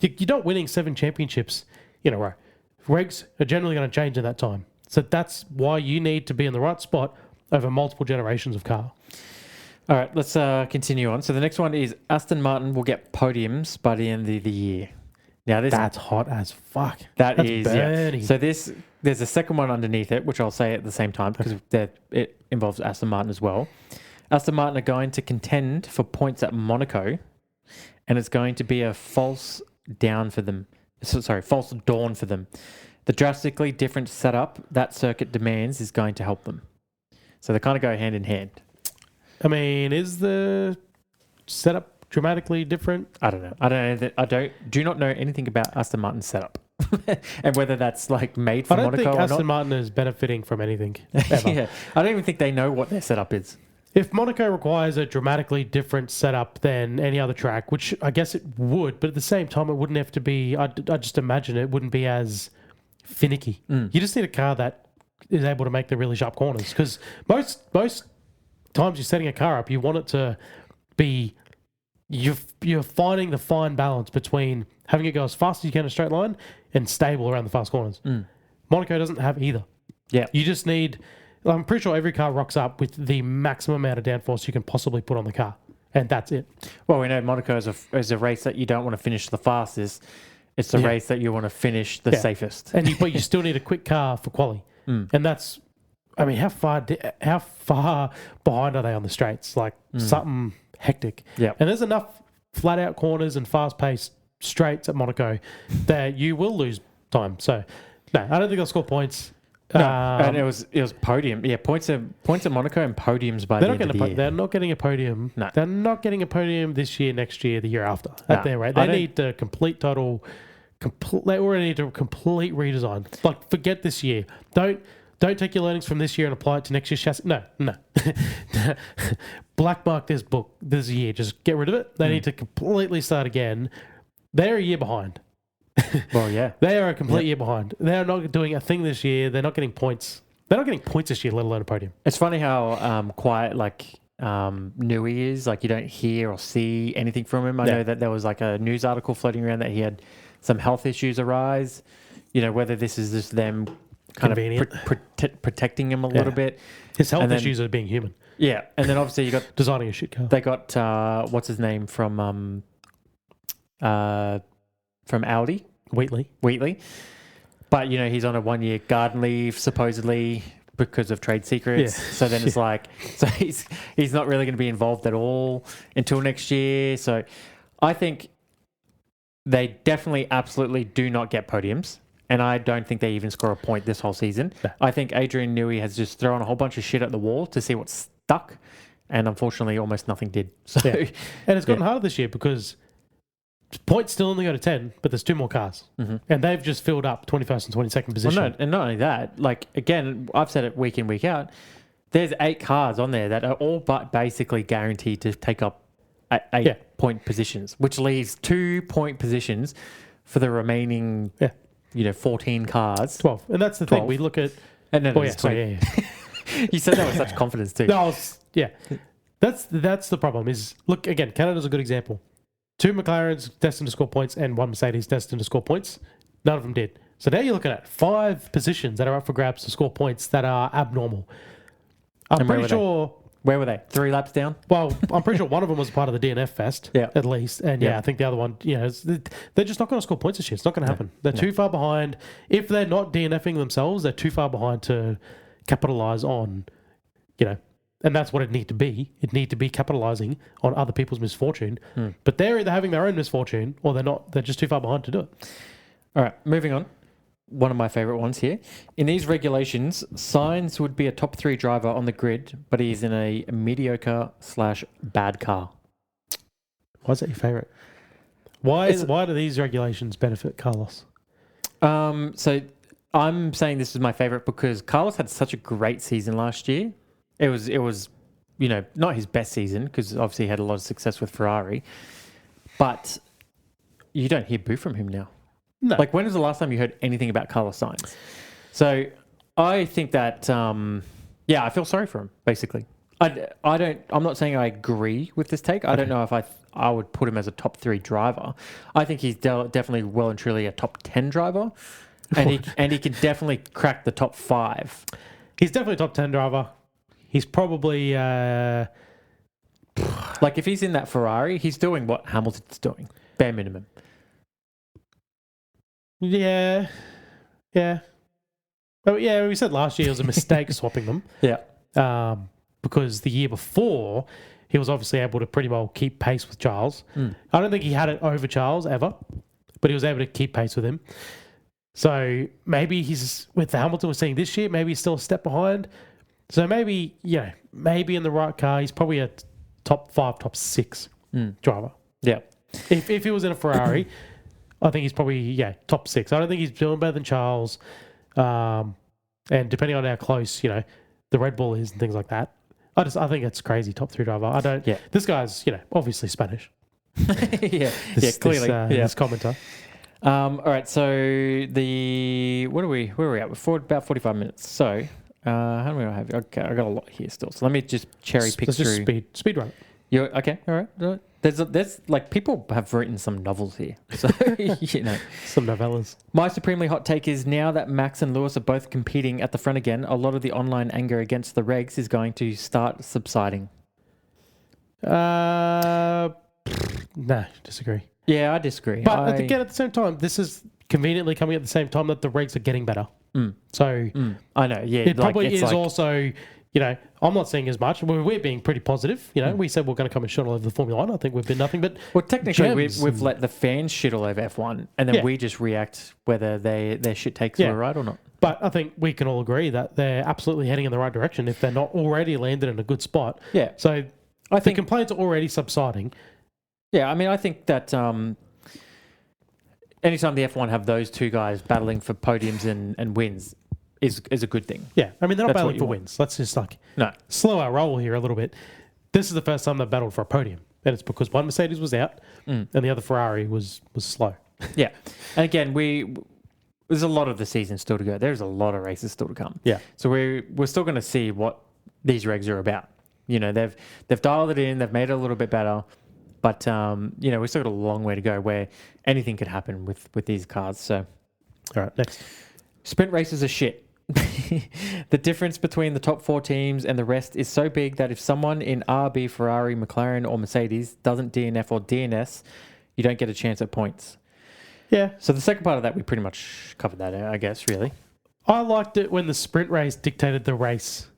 You're not winning 7 championships in a row. Regs are generally going to change in that time. So that's why you need to be in the right spot over multiple generations of car. All right, let's continue on. So the next one is Aston Martin will get podiums by the end of the year. Now that's hot as fuck. That's burning. Yeah. So there's a second one underneath it, which I'll say at the same time because it involves Aston Martin as well. Aston Martin are going to contend for points at Monaco, and it's going to be a false dawn for them. False dawn for them. The drastically different setup that circuit demands is going to help them. So they kind of go hand in hand. I mean, is the setup dramatically different? I don't know. I do not know anything about Aston Martin's setup and whether that's like made for Monaco or not. I don't think Aston Martin is benefiting from anything. Ever. Yeah, I don't even think they know what their setup is. If Monaco requires a dramatically different setup than any other track, which I guess it would, but at the same time, it wouldn't have to be. I just imagine it wouldn't be as finicky. You just need a car that is able to make the really sharp corners, because most times you're setting a car up, you want it to be. You're finding the fine balance between having it go as fast as you can in a straight line and stable around the fast corners. Monaco doesn't have either. Yeah, you just need. I'm pretty sure every car rocks up with the maximum amount of downforce you can possibly put on the car, and that's it. Well, we know Monaco is a race that you don't want to finish the fastest. It's the race that you want to finish the safest. But you still need a quick car for quali, and that's. I mean, how far behind are they on the straights? Like something hectic. Yeah, and there's enough flat out corners and fast paced straights at Monaco that you will lose time. So, no, I don't think they'll score points. No, and it was podium. Yeah, points at Monaco and podiums by the end of the year. They're not getting a podium. No. They're not getting a podium this year, next year, the year after. At their rate, they need a complete they already need a complete redesign. Like, forget this year. Don't take your learnings from this year and apply it to next year's chassis. No. Black mark this year. Just get rid of it. They need to completely start again. They're a year behind. Well, yeah. They are a complete year behind. They're not doing a thing this year. They're not getting points. They're not getting points this year, let alone a podium. It's funny how quiet Newey is. Like, you don't hear or see anything from him. I know that there was like a news article floating around that he had some health issues arise. You know, whether this is just them kind of protecting him a little bit. His health issues are being human. Yeah. And then obviously you got... designing a shit car. They got, what's his name from Audi? Wheatley. But, you know, he's on a 1-year garden leave, supposedly, because of trade secrets. Yeah. So then it's like... So he's not really going to be involved at all until next year. So I think they definitely, absolutely do not get podiums. And I don't think they even score a point this whole season. No. I think Adrian Newey has just thrown a whole bunch of shit at the wall to see what's stuck. And unfortunately, almost nothing did. So, and it's gotten harder this year because... points still only go to 10, but there's 2 more cars. Mm-hmm. And they've just filled up 21st and 22nd position. Well, no, and not only that, like, again, I've said it week in, week out, there's 8 cars on there that are all but basically guaranteed to take up 8-point positions, which leaves 2-point positions for the remaining, 14 cars. 12. And that's the 12. Thing. We look at... And then You said that with such confidence too. No, That's the problem is, look, again, Canada's a good example. 2 McLarens destined to score points and 1 Mercedes destined to score points. None of them did. So now you're looking at 5 positions that are up for grabs to score points that are abnormal. I'm pretty sure... Where were they? 3 laps down? Well, I'm pretty sure one of them was part of the DNF Fest, at least. And I think the other one, they're just not going to score points this year. It's not going to happen. They're too far behind. If they're not DNFing themselves, they're too far behind to capitalise on, and that's what it need to be. It need to be capitalising on other people's misfortune. But they're either having their own misfortune or they're not. They're just too far behind to do it. All right, moving on. One of my favourite ones here. In these regulations, Sainz would be a top 3 driver on the grid, but he's in a mediocre/bad car. Why is that your favourite? Why do these regulations benefit Carlos? So I'm saying this is my favourite because Carlos had such a great season last year. It was, not his best season because obviously he had a lot of success with Ferrari, but you don't hear boo from him now. No. Like, when was the last time you heard anything about Carlos Sainz? So I think that, I feel sorry for him, basically. I'm not saying I agree with this take. I don't know if I would put him as a top 3 driver. I think he's definitely well and truly a top 10 driver, and he can definitely crack the top 5. He's definitely a top 10 driver. He's probably... like, if he's in that Ferrari, he's doing what Hamilton's doing, bare minimum. Yeah. Well, we said last year it was a mistake swapping them. Yeah. Because the year before, he was obviously able to pretty well keep pace with Charles. I don't think he had it over Charles ever, but he was able to keep pace with him. So maybe he's with the Hamilton we're seeing this year, maybe he's still a step behind. So maybe, maybe in the right car, he's probably a top 5, top 6 driver. Yeah. If he was in a Ferrari, I think he's probably, top 6. I don't think he's doing better than Charles. And depending on how close, the Red Bull is and things like that. I think it's crazy, top 3 driver. I don't. Yeah. This guy's, obviously Spanish. Clearly. This commenter. All right. So where are we at? We're about 45 minutes. So how many do I have? Okay, I got a lot here still. So let me just cherry pick through. Just speed run. You okay? All right. There's like people have written some novels here, so some novellas. My supremely hot take is now that Max and Lewis are both competing at the front again, a lot of the online anger against the regs is going to start subsiding. No, disagree. Yeah, I disagree. But again, at the same time, this is conveniently coming at the same time that the regs are getting better. So I know. Yeah, it probably is also. I'm not seeing as much. We're being pretty positive. We said we're going to come and shit all over the Formula 1. I think we've been nothing but. Well, technically, we've let the fans shit all over F1, and then we just react whether their shit takes were right or not. But I think we can all agree that they're absolutely heading in the right direction if they're not already landed in a good spot. Yeah. So I think complaints are already subsiding. Yeah, I mean, I think that anytime the F1 have those two guys battling for podiums and wins is a good thing. Yeah, I mean, they're not battling for wins. Let's just slow our roll here a little bit. This is the first time they've battled for a podium, and it's because one Mercedes was out and the other Ferrari was slow. Yeah, and again, there's a lot of the season still to go. There's a lot of races still to come. Yeah, so we're still going to see what these regs are about. They've dialed it in. They've made it a little bit better. But, we've still got a long way to go where anything could happen with these cars. So, all right, next. Sprint races are shit. The difference between the top 4 teams and the rest is so big that if someone in RB, Ferrari, McLaren, or Mercedes doesn't DNF or DNS, you don't get a chance at points. Yeah. So the second part of that, we pretty much covered that, I guess, really. I liked it when the sprint race dictated the race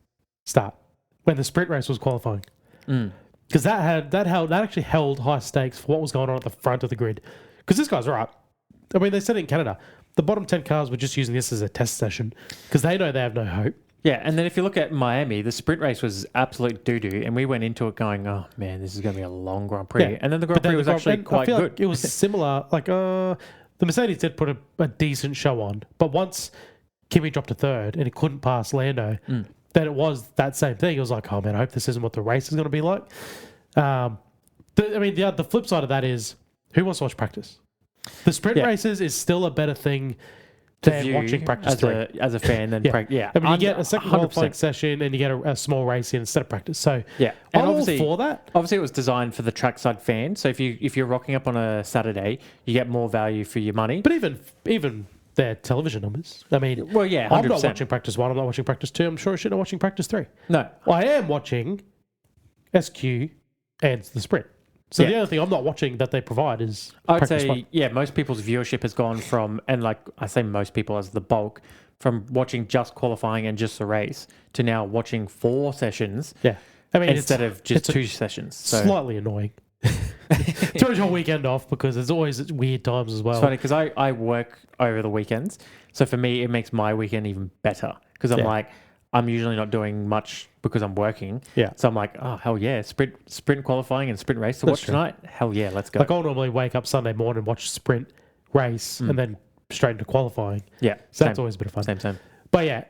start, when the sprint race was qualifying. Because that actually held high stakes for what was going on at the front of the grid. Because this guy's right. I mean, they said it in Canada. The bottom 10 cars were just using this as a test session because they know they have no hope. Yeah, and then if you look at Miami, the sprint race was absolute doo-doo, and we went into it going, oh, man, this is going to be a long Grand Prix. Yeah. And then the Grand Prix was actually quite good. Like it was similar. Like the Mercedes did put a decent show on, but once Kimi dropped to third and he couldn't pass Lando, then it was that same thing. It was like, oh, man, I hope this isn't what the race is going to be like. The flip side of that is, who wants to watch practice? The sprint races is still a better thing than watching practice as a fan than practice. Yeah, I mean, you get a second qualifying session and you get a small race in instead of practice. So yeah, and I'm all for that. Obviously, it was designed for the trackside fan. So if you're rocking up on a Saturday, you get more value for your money. But even their television numbers. I mean, well, yeah, 100%. I'm not watching practice 1. I'm not watching practice 2. I'm sure I shouldn't be watching practice 3. No, I am watching SQ and the sprint. So the only thing I'm not watching that they provide is I'd say, most people's viewership has gone from, and like I say most people as the bulk, from watching just qualifying and just the race to now watching 4 sessions instead of just 2 sessions. So slightly annoying. Throws your weekend off because there's always weird times as well. It's funny because I work over the weekends. So for me, it makes my weekend even better because I'm usually not doing much because I'm working. Yeah. So I'm like, oh, hell yeah. Sprint qualifying and sprint race to watch tonight. Hell yeah, let's go. Like I'll normally wake up Sunday morning, watch sprint race and then straight into qualifying. Yeah. So that's always a bit of fun. Same. But yeah,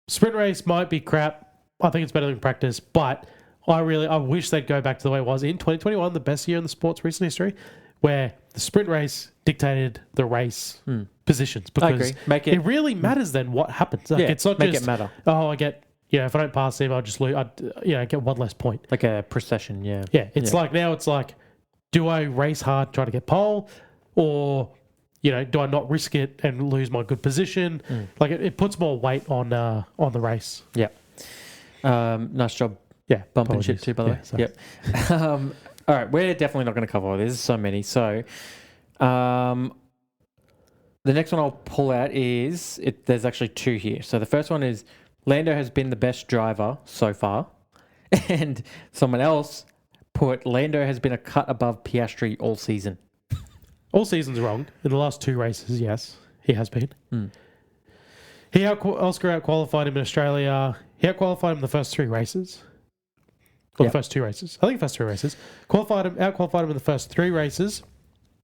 sprint race might be crap. I think it's better than practice, but I wish they'd go back to the way it was in 2021, the best year in the sport's recent history, where the sprint race dictated the race positions. Because it really matters then what happens. Like, it's not just, it matter. Oh, I get, if I don't pass him, I'll just lose. I get one less point. Like a procession, yeah. Yeah, it's like, do I race hard, try to get pole, or, do I not risk it and lose my good position? Like it puts more weight on the race. Yeah. Nice job. Yeah, bumping shit too, by the way. Yep. All right, we're definitely not going to cover all this. There's so many. So, the next one I'll pull out is there's actually 2 here. So the first one is Lando has been the best driver so far, and someone else put Lando has been a cut above Piastri all season. all season's wrong. In the last 2 races, yes, he has been. Oscar out-qualified him in Australia. He out-qualified him in the first 3 races. Or the first 2 races. I think the first 3 races. Out-qualified him in the first 3 races.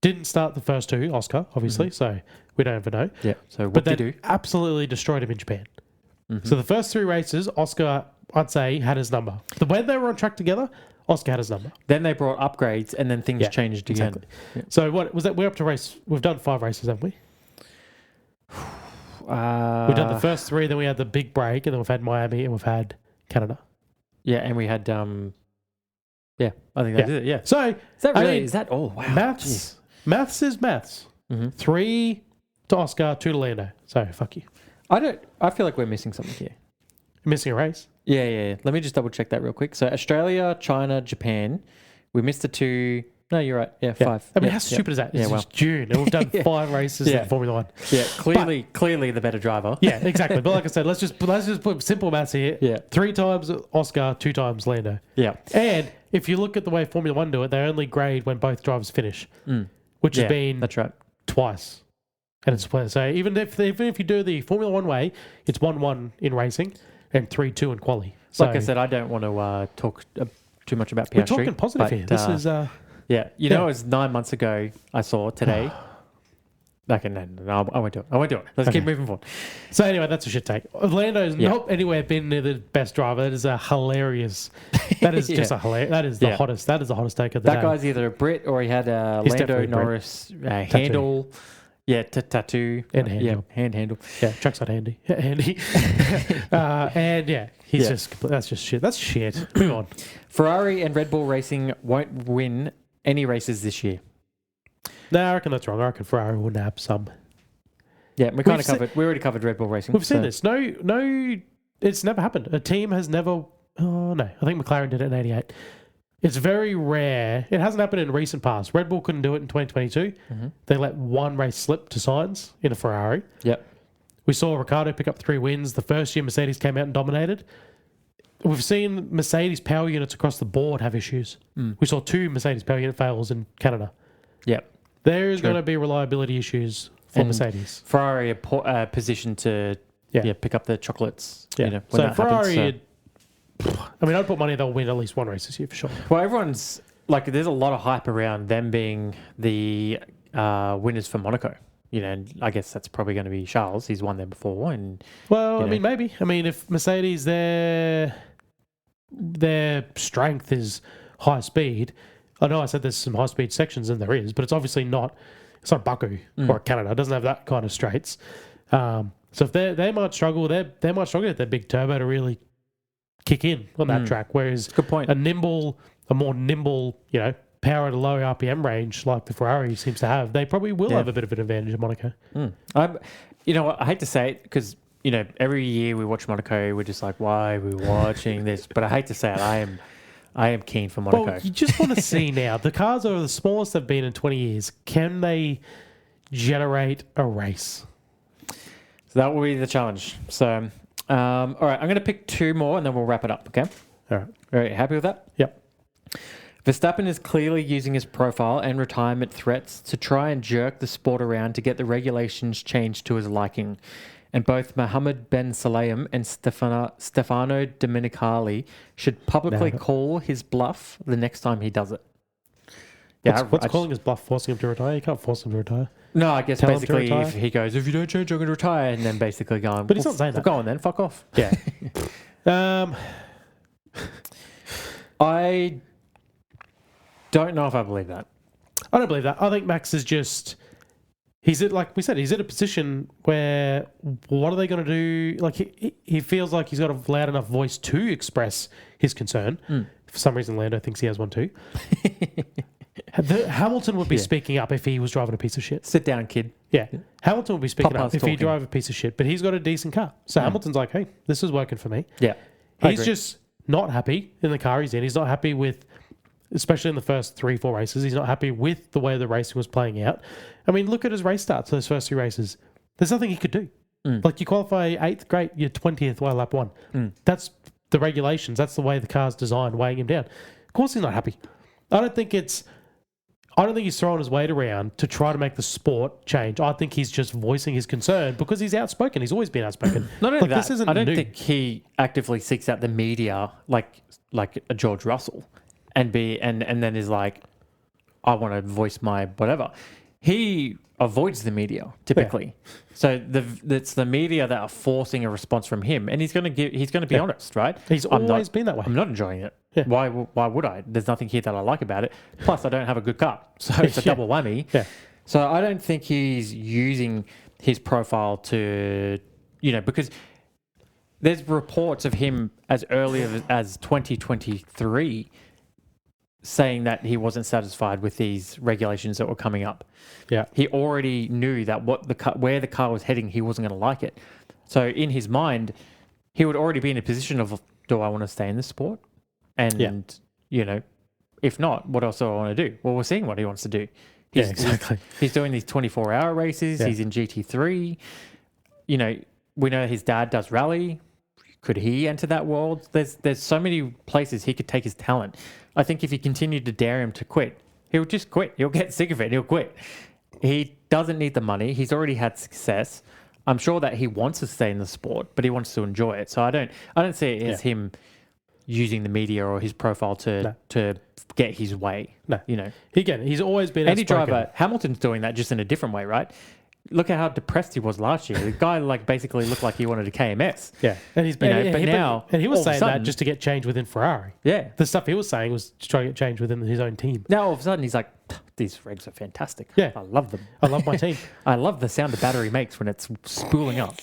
Didn't start the first 2, Oscar, obviously, so we don't ever know. Yeah, so what did he do? Absolutely destroyed him in Japan. So the first 3 races, Oscar, I'd say, had his number. When they were on track together, Oscar had his number. Then they brought upgrades, and then things changed again. Exactly. Yeah. So what was that? We're up to race. We've done 5 races, haven't we? We've done the first 3, then we had the big break, and then we've had Miami, and we've had Canada. Yeah, and we had I think that did it. Yeah. So is that really? Is that all? Wow. Maths is maths. 3 to Oscar, 2 to Lando. So fuck you. I feel like we're missing something here. You're missing a race. Yeah. Let me just double check that real quick. So Australia, China, Japan. We missed the 2. No, you're right. Yeah, 5. I mean, how stupid is that? It's June, and we've done 5 races in Formula 1. Yeah, clearly the better driver. Yeah, exactly. But like I said, let's just put simple maths here. Yeah. 3 times Oscar, 2 times Lando. Yeah. And if you look at the way Formula 1 do it, they only grade when both drivers finish, which has been that's right. twice. And it's so even if you do the Formula 1 way, it's 1-1 in racing and 3-2 in quali. So, like I said, I don't want to talk too much about Piastri. We're talking positive here. This is... Yeah, know, it was 9 months ago I saw today. Okay, no, I won't do it. Let's keep moving forward. So anyway, that's a shit take. Orlando's not anywhere been near the best driver. That is a hilarious... That is just a hilarious... That is the hottest... That is the hottest take of the day. That guy's either a Brit or he had a Lando Norris handle... Yeah, tattoo. And handle. Yeah, hand handle. Yeah, trackside handy. Handy. And he's just... That's just shit. That's shit. Move on. Ferrari and Red Bull Racing won't win any races this year. No, I reckon that's wrong. I reckon Ferrari will nab some. Yeah, we already covered Red Bull Racing. We've seen this. No, it's never happened. A team has never... Oh, no. I think McLaren did it in 88. It's very rare. It hasn't happened in recent past. Red Bull couldn't do it in 2022. They let 1 race slip to Sainz in a Ferrari. Yep. We saw Ricciardo pick up 3 wins. The first year Mercedes came out and dominated. We've seen Mercedes power units across the board have issues. We saw 2 Mercedes power unit fails in Canada. Yep. There is going to be reliability issues for Mercedes. Ferrari are positioned to pick up the chocolates. Yeah. You know, so Ferrari... I mean, I'd put money they'll win at least 1 race this year for sure. Well, everyone's like, there's a lot of hype around them being the winners for Monaco. You know, and I guess that's probably going to be Charles. He's won there before, and I mean, maybe. I mean, if Mercedes their strength is high speed. I know I said there's some high speed sections, and there is, but it's obviously not. It's not Baku or Canada. It doesn't have that kind of straights. So if they might struggle, they might struggle at their big turbo to really kick in on that track. Whereas good point. a more nimble, power at a low RPM range like the Ferrari seems to have, they probably will have a bit of an advantage in Monaco. I hate to say it because every year we watch Monaco, we're just like, why are we watching this? But I hate to say it, I am keen for Monaco. Well, you just want to see now. The cars are the smallest they've been in 20 years. Can they generate a race? So that will be the challenge. So, all right, I'm going to pick 2 more and then we'll wrap it up, okay? All right, happy with that? Yep. Verstappen is clearly using his profile and retirement threats to try and jerk the sport around to get the regulations changed to his liking. And both Mohammed Ben Sulayem and Stefano Domenicali should publicly call his bluff the next time he does it. Yeah, what's calling his bluff? Forcing him to retire? You can't force him to retire. No, I guess basically if he goes, if you don't change, I'm going to retire, and then basically going, but he's not saying that. Go on then, fuck off. Yeah. I don't know if I believe that. I don't believe that. I think Max is just... like we said, he's in a position where what are they going to do? Like he feels like he's got a loud enough voice to express his concern. For some reason, Lando thinks he has one too. Hamilton would be speaking up if he was driving a piece of shit. Sit down, kid. Yeah. Hamilton would be speaking up if he drove a piece of shit, but he's got a decent car. So Hamilton's like, hey, this is working for me. Yeah. He's just not happy in the car he's in. He's not happy with, especially in the first 3-4 races, he's not happy with the way the racing was playing out. I mean, look at his race starts, those first 3 races. There's nothing he could do. Like, you qualify 8th, great, you're 20th by lap 1. That's the regulations. That's the way the car's designed, weighing him down. Of course he's not happy. I don't think it's... I don't think he's throwing his weight around to try to make the sport change. I think he's just voicing his concern because he's outspoken. He's always been outspoken. Not only that, this isn't I don't new. think he actively seeks out the media like a George Russell and then is like, I want to voice my whatever. He avoids the media typically. So it's the media that are forcing a response from him, and he's going to be honest, right? He's always been that way. I'm not enjoying it. Yeah. Why would I? There's nothing here that I like about it. Plus, I don't have a good car, so it's a double whammy. Yeah. So I don't think he's using his profile to, because there's reports of him as early as 2023 saying that he wasn't satisfied with these regulations that were coming up. Yeah. He already knew that where the car was heading, he wasn't going to like it. So in his mind, he would already be in a position of, do I want to stay in this sport? And, if not, what else do I want to do? Well, we're seeing what he wants to do. Exactly. He's doing these 24-hour races. Yeah. He's in GT3. We know his dad does rally. Could he enter that world? There's so many places he could take his talent. I think if you continue to dare him to quit, he'll just quit. He'll get sick of it. He'll quit. He doesn't need the money. He's already had success. I'm sure that he wants to stay in the sport, but he wants to enjoy it. So I don't see it as him using the media or his profile to get his way. No. Again, he's always been Any outspoken. driver, Hamilton's doing that just in a different way, right? Look at how depressed he was last year. The guy basically looked like he wanted a KMS. Yeah, and he's he was saying that just to get change within Ferrari. Yeah, the stuff he was saying was to try to get change within his own team. Now all of a sudden he's like, these regs are fantastic. Yeah, I love them. I love my team. I love the sound the battery makes when it's spooling up.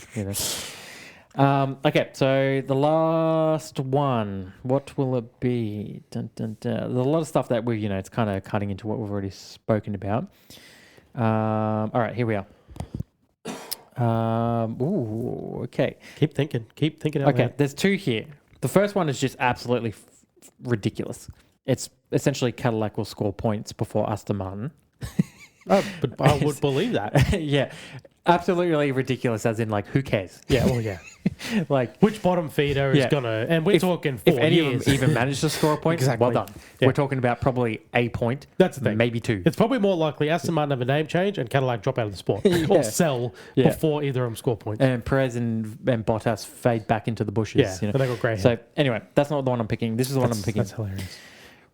Okay, so the last one, what will it be? Dun, dun, dun. There's a lot of stuff that it's kind of cutting into what we've already spoken about. All right, here we are. Okay. Keep thinking. Out Okay, loud. there's two here. The first one is just absolutely ridiculous. It's essentially Cadillac will score points before Aston Martin. But I would believe that. Yeah, absolutely ridiculous. As in, who cares? Yeah, well, yeah. Which bottom feeder is gonna? And we're talking 4 if any years. of them even manage to score a point, Exactly. well done. Yeah. We're talking about probably a point. That's the thing. Maybe two. It's probably more likely Aston Martin have a name change and Cadillac drop out of the sport or sell before either of them score points. And Perez and Bottas fade back into the bushes. Yeah, but they got grey hair. So anyway, that's not the one I'm picking. This is the one I'm picking. That's hilarious.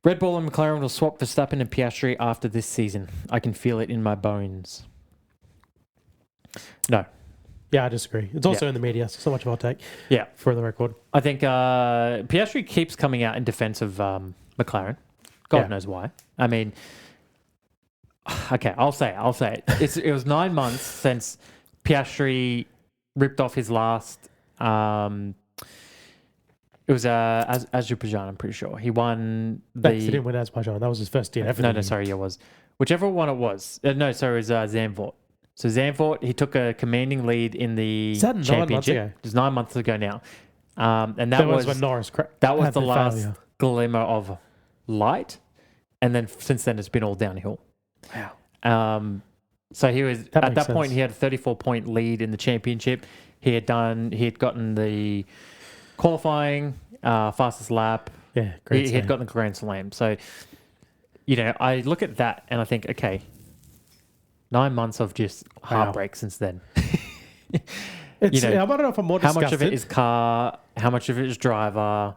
Red Bull and McLaren will swap Verstappen and Piastri after this season. I can feel it in my bones. No. Yeah, I disagree. It's also in the media, so much of our take. Yeah. For the record. I think Piastri keeps coming out in defense of McLaren. God knows why. I mean, okay, I'll say it. It was 9 months since Piastri ripped off his last... it was Azerbaijan, I'm pretty sure. He won the... He didn't win Azerbaijan. That was his first DNF. No, sorry, it was. Whichever one it was. It was Zandvoort. So Zandvoort, he took a commanding lead in the championship. 9 months ago? It was 9 months ago now. And that was when Norris that was had the last failure. glimmer of light. And then since then, it's been all downhill. Wow. So he was That at makes that point, sense. he had a 34-point lead in the championship. He had gotten the qualifying, fastest lap. Yeah, He had gotten the Grand Slam. So, I look at that and I think, okay, 9 months of just heartbreak since then. I don't know if I'm more how disgusted. much of it is car, how much of it is driver.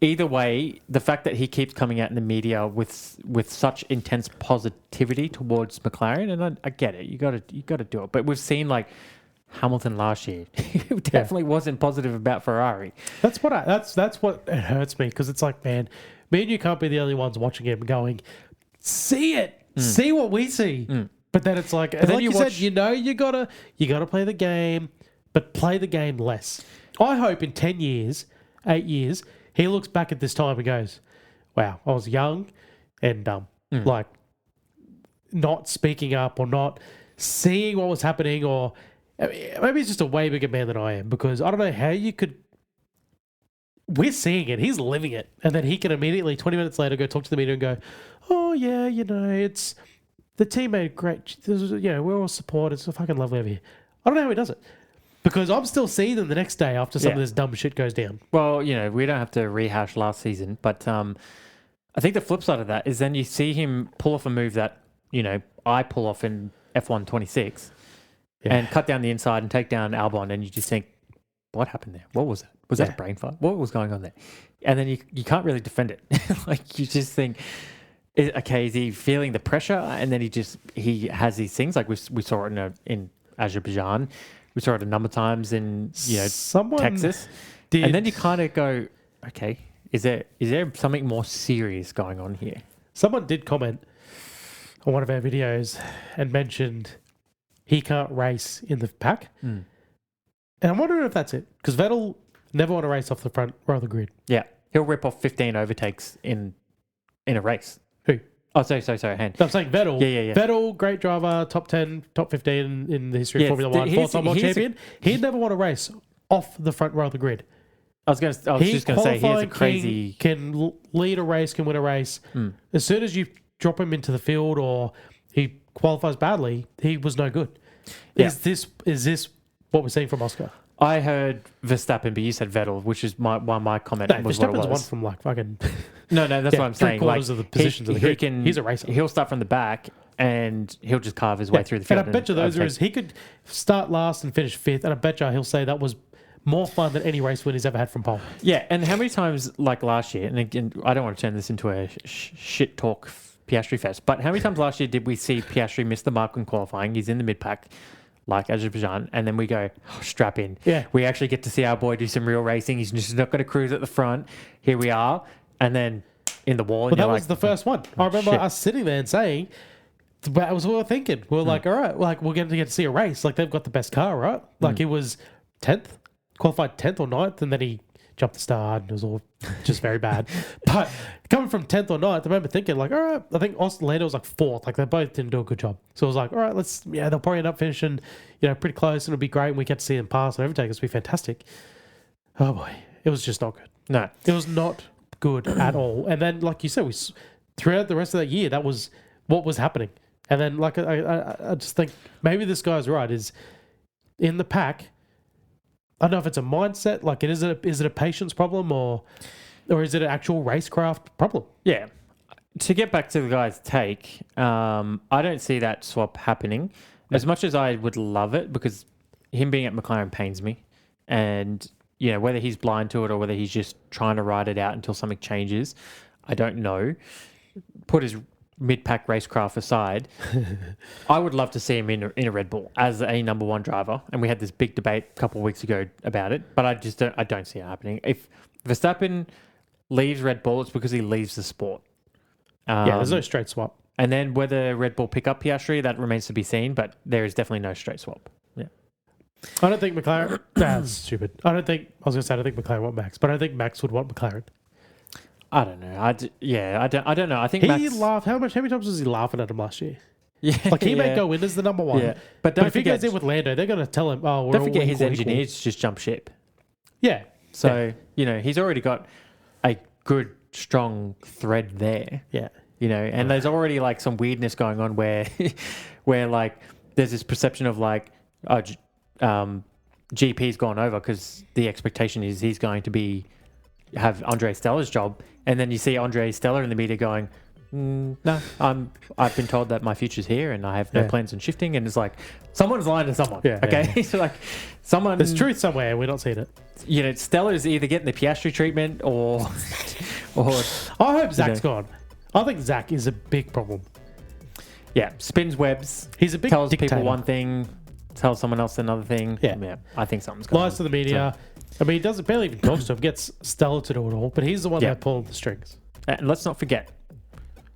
Either way, the fact that he keeps coming out in the media with such intense positivity towards McLaren, and I get it, you got to do it. But we've seen Hamilton last year, who definitely wasn't positive about Ferrari. That's what it hurts me, because it's like, man, me and you can't be the only ones watching him going, see it, see what we see. But then it's like, then like you you watch- said, you gotta play the game, but play the game less. I hope in 10 years, 8 years, he looks back at this time and goes, wow, I was young and dumb. Not speaking up or not seeing what was happening, or maybe he's just a way bigger man than I am, because I don't know how you could. We're seeing it. He's living it. And then he can immediately, 20 minutes later, go talk to the media and go, oh, yeah, it's the team made great. We're all support. It's fucking lovely over here. I don't know how he does it, because I'm still seeing them the next day after some of this dumb shit goes down. Well, we don't have to rehash last season, but I think the flip side of that is then you see him pull off a move that, I pull off in F1 26 and cut down the inside and take down Albon, and you just think, what happened there? What was that? Was that a brain fight? What was going on there? And then you can't really defend it. Like, you just think, okay, is he feeling the pressure? And then he has these things, like we saw it in Azerbaijan. We saw it a number of times in Texas. And then you kind of go, okay, is there something more serious going on here? Someone did comment on one of our videos and mentioned he can't race in the pack. And I'm wondering if that's it, because Vettel never want to race off the front row of the grid. Yeah, he'll rip off 15 overtakes in a race. Who? Oh, sorry, Han. I'm saying Vettel. Yeah. Vettel, great driver, top 10, top 15 in the history of Formula One, four-time world champion. He'd never want to race off the front row of the grid. I was just going to say, he has a crazy... Can lead a race, can win a race. As soon as you drop him into the field or he qualifies badly, he was no good. Yeah. Is this what we're seeing from Oscar? I heard Verstappen, but you said Vettel, which is my comment. No, was Verstappen's what it was. one from like fucking... No, that's what I'm saying. Like, of the positions of the grid. He's a racer. He'll start from the back and he'll just carve his way through the field. And I bet you those are he could start last and finish fifth, and I bet you he'll say that was more fun than any race win he's ever had from pole. Yeah, and how many times, like last year, and again, I don't want to turn this into a shit talk Piastri fest, but how many times last year did we see Piastri miss the mark in qualifying? He's in the mid-pack, like Azerbaijan, and then we go, strap in. Yeah. We actually get to see our boy do some real racing. He's just not going to cruise at the front. Here we are. And then in the wall. Well, that was the first one. I remember us sitting there and saying, that was what we were thinking. We were like, all right, like we're going to get to see a race. Like they've got the best car, right? Like it was 10th, qualified 10th or 9th, and then he jumped the start and it was all just very bad. But coming from 10th or 9th, I remember thinking like, all right, I think Lando was like 4th. Like they both didn't do a good job. So I was like, all right, they'll probably end up finishing, pretty close, and it'll be great, and we get to see them pass and overtake us. It'll be fantastic. Oh boy, it was just not good. No. It was not good at all. And then, like you said, throughout the rest of that year, that was what was happening. And then, like, I just think maybe this guy's right. Is in the pack. I don't know if it's a mindset. Like, is it a patience problem or is it an actual racecraft problem? Yeah. To get back to the guy's take, I don't see that swap happening. As much as I would love it, because him being at McLaren pains me, and whether he's blind to it or whether he's just trying to ride it out until something changes, I don't know. Put his mid-pack racecraft aside, I would love to see him in a Red Bull as a number one driver. And we had this big debate a couple of weeks ago about it, but I don't see it happening. If Verstappen leaves Red Bull, it's because he leaves the sport. There's no straight swap. And then whether Red Bull pick up Piastri, that remains to be seen, but there is definitely no straight swap. Yeah. I don't think McLaren... That's stupid. I don't think McLaren want Max, but I don't think Max would want McLaren. I don't know. I don't know. I think he laughed. How many times was he laughing at him last year? Yeah, like he may go in as the number one. Yeah. But if he goes in with Lando, they're going to tell him, "Oh, we're don't forget his engineers just jump ship." Yeah. So he's already got a good, strong thread there. Yeah. And there's already like some weirdness going on where like there's this perception of like, GP's gone over because the expectation is he's going to have Andre Steller's job, and then you see Andre Steller in the media going, "No, I've been told that my future's here, and I have no plans on shifting." And it's like someone's lying to someone. Yeah, okay, yeah. So like someone. There's truth somewhere. We're not seeing it. Steller's either getting the Piastri treatment or I hope Zach's gone. I think Zach is a big problem. Yeah, spins webs. He's a big tells dictator. people one thing, tells someone else another thing. Yeah, I think something's going on. Lies to the media. So. I mean, he doesn't barely even talk to him. Gets Stella to do it all, but he's the one that pulls the strings. And let's not forget,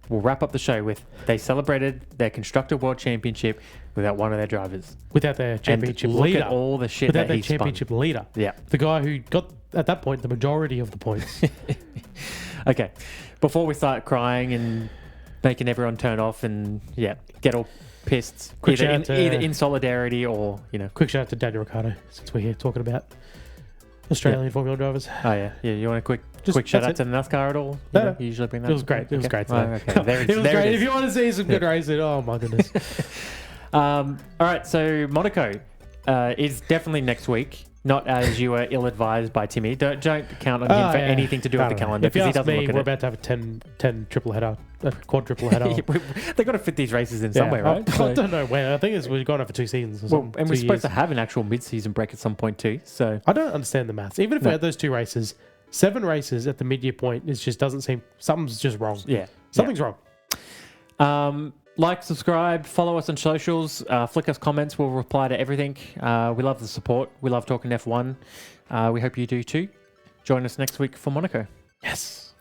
we'll wrap up the show with they celebrated their Constructor World Championship without one of their drivers. Without their championship and leader. Look at all the shit without that their he championship spun. leader. Yeah. The guy who got, at that point, the majority of the points. Okay. Before we start crying and making everyone turn off and, get all pissed. Either in solidarity or, Quick shout out to Daniel Ricciardo, since we're here talking about Australian Formula 1 drivers. Oh, yeah. Yeah, you want a quick shout out to the NASCAR at all? No. You usually bring that? It was great. It was great today. Okay. It was great. If you want to see some good racing, oh my goodness. All right, so Monaco is definitely next week. not as you were ill-advised by Timmy. Don't count on him for anything to do with the calendar If you because he ask doesn't me, look at we're it. about to have a 10 triple header, a quadruple header. They've got to fit these races in somewhere, right? I don't know when. I think we've gone over 2 seasons or something. And we're supposed to have an actual mid-season break at some point too. So I don't understand the maths. Even if we had those 2 races, 7 races at the mid-year point, it just doesn't seem... Something's just wrong. Yeah. Something's wrong. Like, subscribe, follow us on socials, flick us comments. We'll reply to everything. We love the support. We love talking F1. We hope you do too. Join us next week for Monaco. Yes.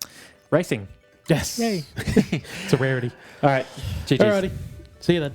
Racing. Yes. Yay. It's a rarity. All right. GG's. Alrighty. See you then.